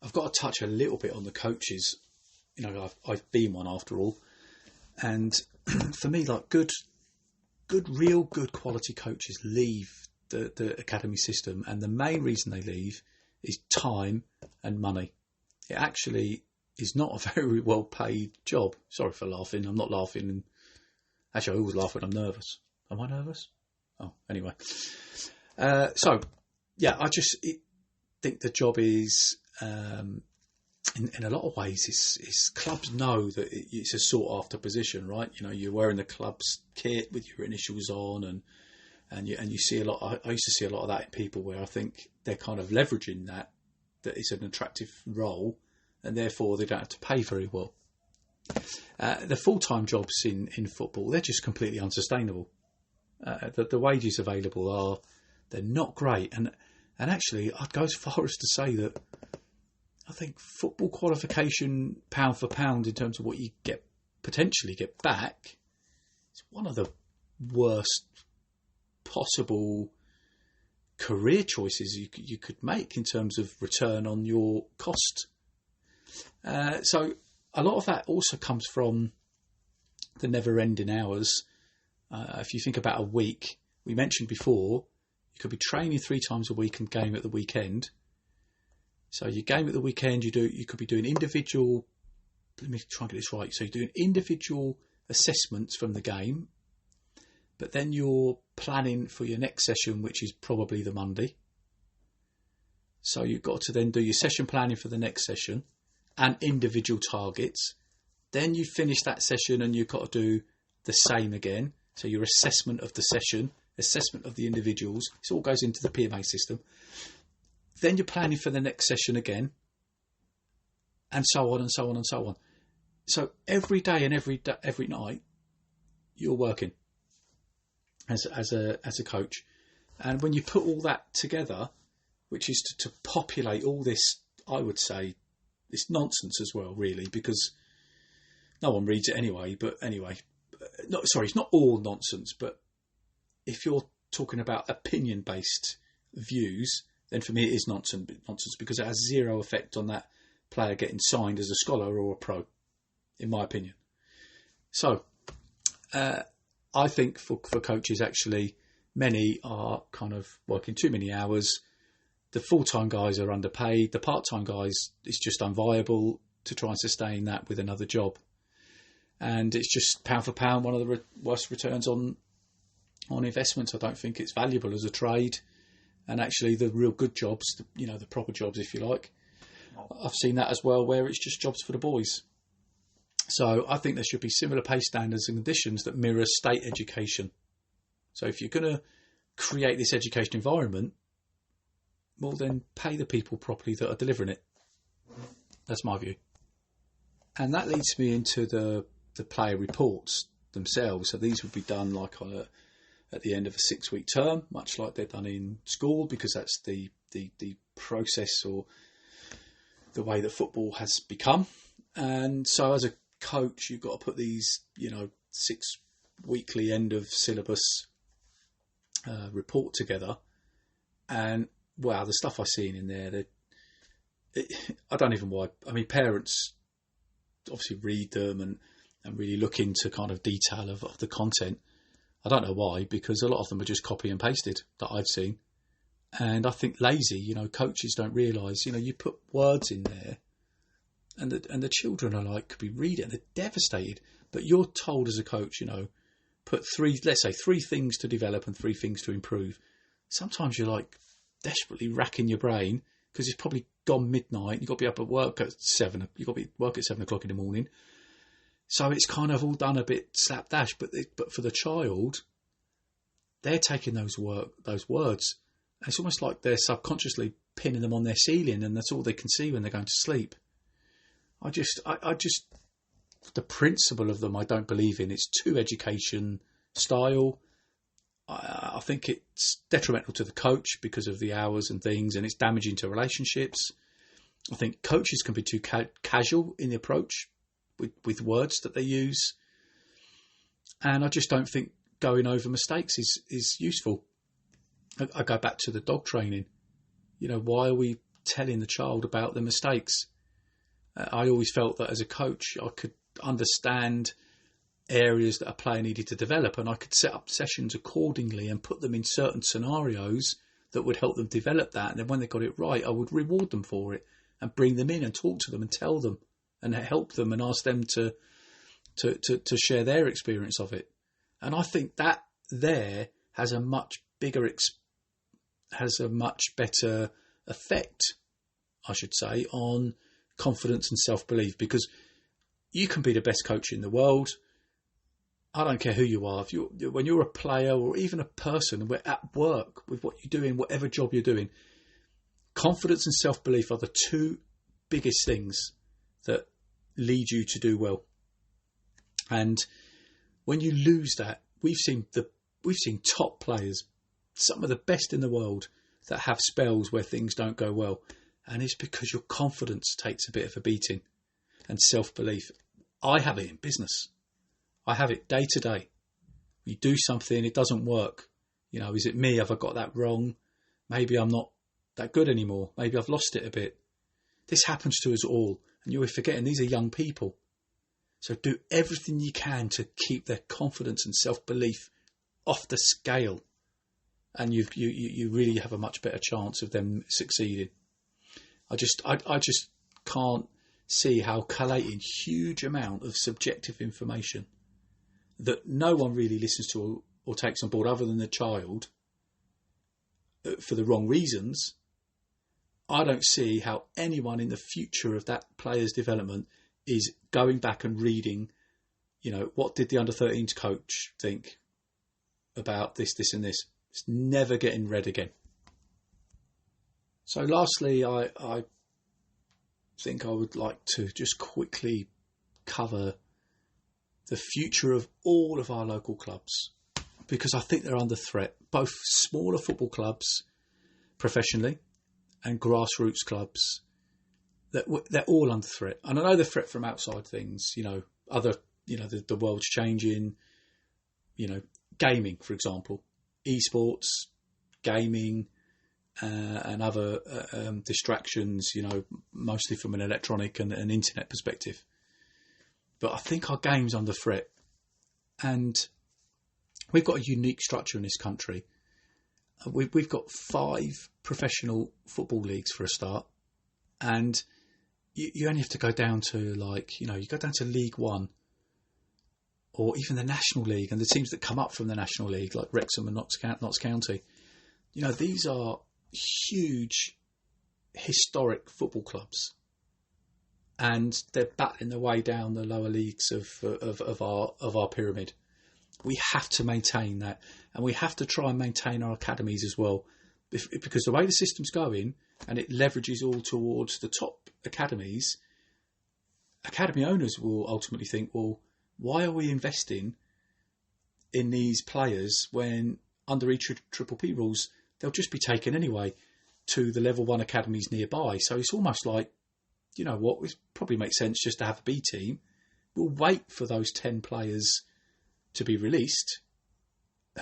Speaker 1: I've got to touch a little bit on the coaches. You know, I've been one after all. And for me, like real good quality coaches leave the academy system. And the main reason they leave is time and money. It actually is not a very well paid job. Sorry for laughing. I'm not laughing. Actually, I always laugh when I'm nervous. Am I nervous? Oh, anyway. So, yeah, I just think the job is, in a lot of ways, it's clubs know that it's a sought after position, right? You know, you're wearing the club's kit with your initials on, and you see a lot. I used to see a lot of that in people where I think they're kind of leveraging that it's an attractive role, and therefore they don't have to pay very well. The full-time jobs in football, they're just completely unsustainable. The wages available they're not great, and actually I'd go as far as to say that I think football qualification pound for pound in terms of what you potentially get back, is one of the worst possible career choices you could make in terms of return on your cost. So a lot of that also comes from the never-ending hours. If you think about a week, we mentioned before, you could be training 3 times a week and game at the weekend. So you game at the weekend, you could be doing individual, let me try and get this right. So you're doing individual assessments from the game, but then you're planning for your next session, which is probably the Monday. So you've got to then do your session planning for the next session and individual targets. Then you finish that session and you've got to do the same again. So your assessment of the session, assessment of the individuals, it all goes into the PMA system. Then you're planning for the next session again, and so on and so on and so on. So every day and every night, you're working as a coach. And when you put all that together, which is to populate all this, I would say, this nonsense as well, really, because no one reads it anyway. But anyway, it's not all nonsense. But if you're talking about opinion-based views, then for me it is nonsense because it has zero effect on that player getting signed as a scholar or a pro, in my opinion. So I think for coaches, actually, many are kind of working too many hours. The full-time guys are underpaid. The part-time guys, it's just unviable to try and sustain that with another job. And it's just pound for pound, one of the worst returns on investments. I don't think it's valuable as a trade. And actually the real good jobs, the proper jobs, if you like, I've seen that as well, where it's just jobs for the boys. So I think there should be similar pay standards and conditions that mirror state education. So if you're going to create this education environment, well, then pay the people properly that are delivering it. That's my view. And that leads me into the player reports themselves. So these would be done like at the end of a 6-week term, much like they're done in school, because that's the process or the way that football has become. And so as a coach, you've got to put these, 6 weekly end of syllabus report together. And wow, the stuff I've seen in there, I don't even why. I mean, parents obviously read them and really look into kind of detail of the content. I don't know why, because a lot of them are just copy and pasted that I've seen. And I think lazy, coaches don't realise, you put words in there and the children are could be reading, they're devastated. But you're told as a coach, put 3 things to develop and 3 things to improve. Sometimes you're desperately racking your brain because it's probably gone midnight. You've got to be up at work at 7. You've got to be at work at 7 o'clock in the morning. So it's kind of all done a bit slapdash, but for the child, they're taking those words. And it's almost like they're subconsciously pinning them on their ceiling, and that's all they can see when they're going to sleep. I just the principle of them, I don't believe in. It's too education style. I think it's detrimental to the coach because of the hours and things, and it's damaging to relationships. I think coaches can be too casual in the approach with words that they use. And I just don't think going over mistakes is useful. I go back to the dog training. Why are we telling the child about the mistakes? I always felt that as a coach, I could understand areas that a player needed to develop, and I could set up sessions accordingly and put them in certain scenarios that would help them develop that. And then when they got it right, I would reward them for it and bring them in and talk to them and tell them and help them and ask them to share their experience of it. And I think that there has a much better effect, I should say, on confidence and self-belief, because you can be the best coach in the world. I don't care who you are. When you're a player or even a person, we're at work with what you're doing, whatever job you're doing, confidence and self-belief are the two biggest things that lead you to do well. And when you lose that, we've seen top players, some of the best in the world, that have spells where things don't go well. And it's because your confidence takes a bit of a beating, and self-belief. I have it in business. I have it day to day. You do something, it doesn't work. Is it me? Have I got that wrong? Maybe I'm not that good anymore. Maybe I've lost it a bit. This happens to us all. And you're forgetting these are young people. So do everything you can to keep their confidence and self-belief off the scale. And you really have a much better chance of them succeeding. I just can't see how collating huge amount of subjective information that no one really listens to or takes on board other than the child for the wrong reasons. I don't see how anyone in the future of that player's development is going back and reading, what did the under-13s coach think about this, this and this. It's never getting read again. So lastly, I think I would like to just quickly cover the future of all of our local clubs, because I think they're under threat, both smaller football clubs professionally and grassroots clubs. They're all under threat. And I know the threat from outside things, the world's changing, gaming, for example, esports, gaming, and other distractions, mostly from an electronic and an internet perspective. But I think our game's under threat. And we've got a unique structure in this country. We've got 5 professional football leagues for a start. And you only have to go down to you go down to League One or even the National League, and the teams that come up from the National League, like Wrexham and Notts County. These are huge, historic football clubs, and they're battling their way down the lower leagues of our pyramid. We have to maintain that, and we have to try and maintain our academies as well, because the way the system's going, and it leverages all towards the top academies, academy owners will ultimately think, well, why are we investing in these players when under EPPP rules, they'll just be taken anyway to the level 1 academies nearby. So it's almost like, it probably makes sense just to have a B team. We'll wait for those 10 players to be released,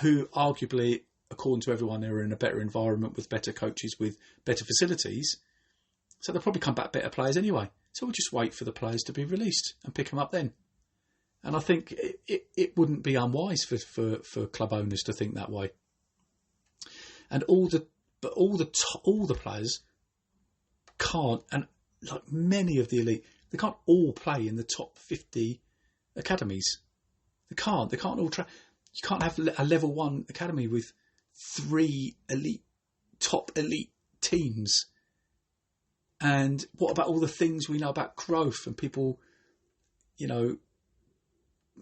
Speaker 1: who arguably, according to everyone, they're in a better environment with better coaches, with better facilities. So they'll probably come back better players anyway. So we'll just wait for the players to be released and pick them up then. And I think it wouldn't be unwise for club owners to think that way. And all the players can't, and like many of the elite, they can't all play in the top 50 academies. They can't all try. You can't have a level 1 academy with 3 top elite teams. And what about all the things we know about growth and people,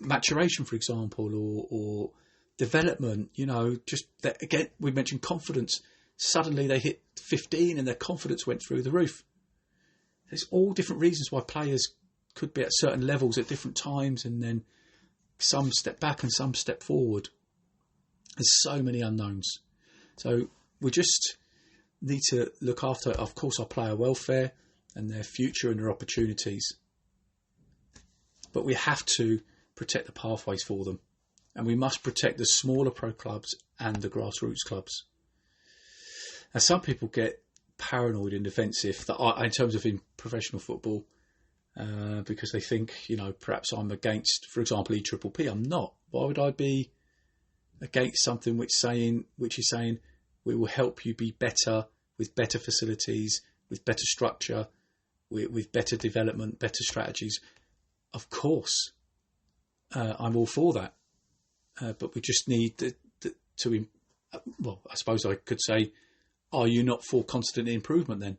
Speaker 1: maturation, for example, or development, just that, again, we mentioned confidence. Suddenly they hit 15 and their confidence went through the roof. There's all different reasons why players could be at certain levels at different times, and then some step back and some step forward. There's so many unknowns. So we just need to look after, of course, our player welfare and their future and their opportunities. But we have to protect the pathways for them. And we must protect the smaller pro clubs and the grassroots clubs. Now, some people get paranoid and defensive in terms of in professional football because they think, perhaps I'm against, for example, EPPP. I'm not. Why would I be against something which is saying we will help you be better with better facilities, with better structure, with better development, better strategies? Of course, I'm all for that. But we just need to I suppose I could say, are you not for constant improvement then?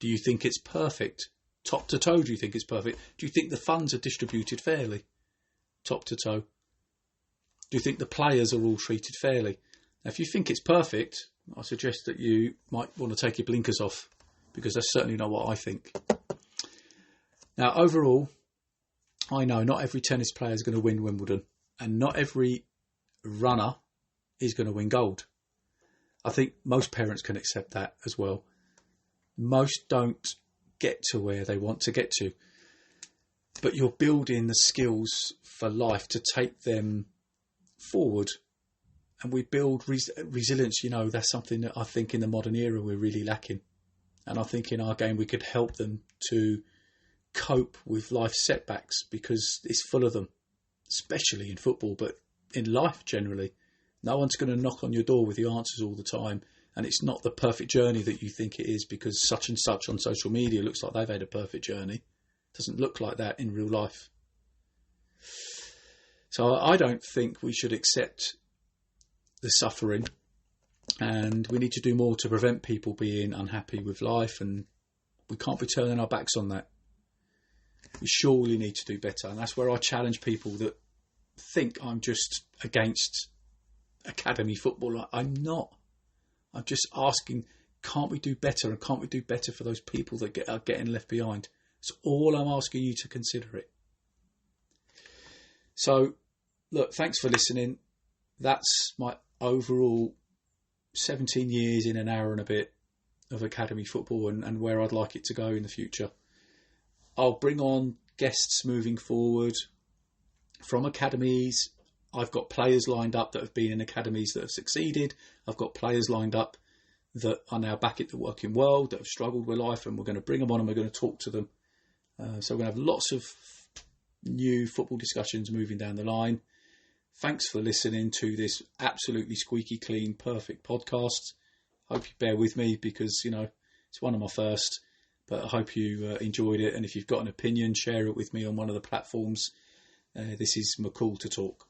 Speaker 1: Do you think it's perfect? Top to toe, do you think it's perfect? Do you think the funds are distributed fairly? Top to toe. Do you think the players are all treated fairly? Now, if you think it's perfect, I suggest that you might want to take your blinkers off, because that's certainly not what I think. Now, overall, I know not every tennis player is going to win Wimbledon, and not every runner is going to win gold. I think most parents can accept that as well. Most don't get to where they want to get to. But you're building the skills for life to take them forward. And we build resilience. That's something that I think in the modern era we're really lacking. And I think in our game we could help them to cope with life setbacks, because it's full of them, especially in football, but in life generally. No one's going to knock on your door with the answers all the time. And it's not the perfect journey that you think it is, because such and such on social media looks like they've had a perfect journey. It doesn't look like that in real life. So I don't think we should accept the suffering. And we need to do more to prevent people being unhappy with life. And we can't be turning our backs on that. We surely need to do better. And that's where I challenge people that think I'm just against academy football. I'm not. I'm just asking, can't we do better? And can't we do better for those people that are getting left behind? It's all I'm asking you to consider it. So, look, thanks for listening. That's my overall 17 years in an hour and a bit of academy football and where I'd like it to go in the future. I'll bring on guests moving forward from academies. I've got players lined up that have been in academies that have succeeded. I've got players lined up that are now back in the working world, that have struggled with life, and we're going to bring them on and we're going to talk to them. So we're going to have lots of new football discussions moving down the line. Thanks for listening to this absolutely squeaky clean, perfect podcast. Hope you bear with me, because, it's one of my first, but I hope you enjoyed it. And if you've got an opinion, share it with me on one of the platforms. This is McCool to Talk.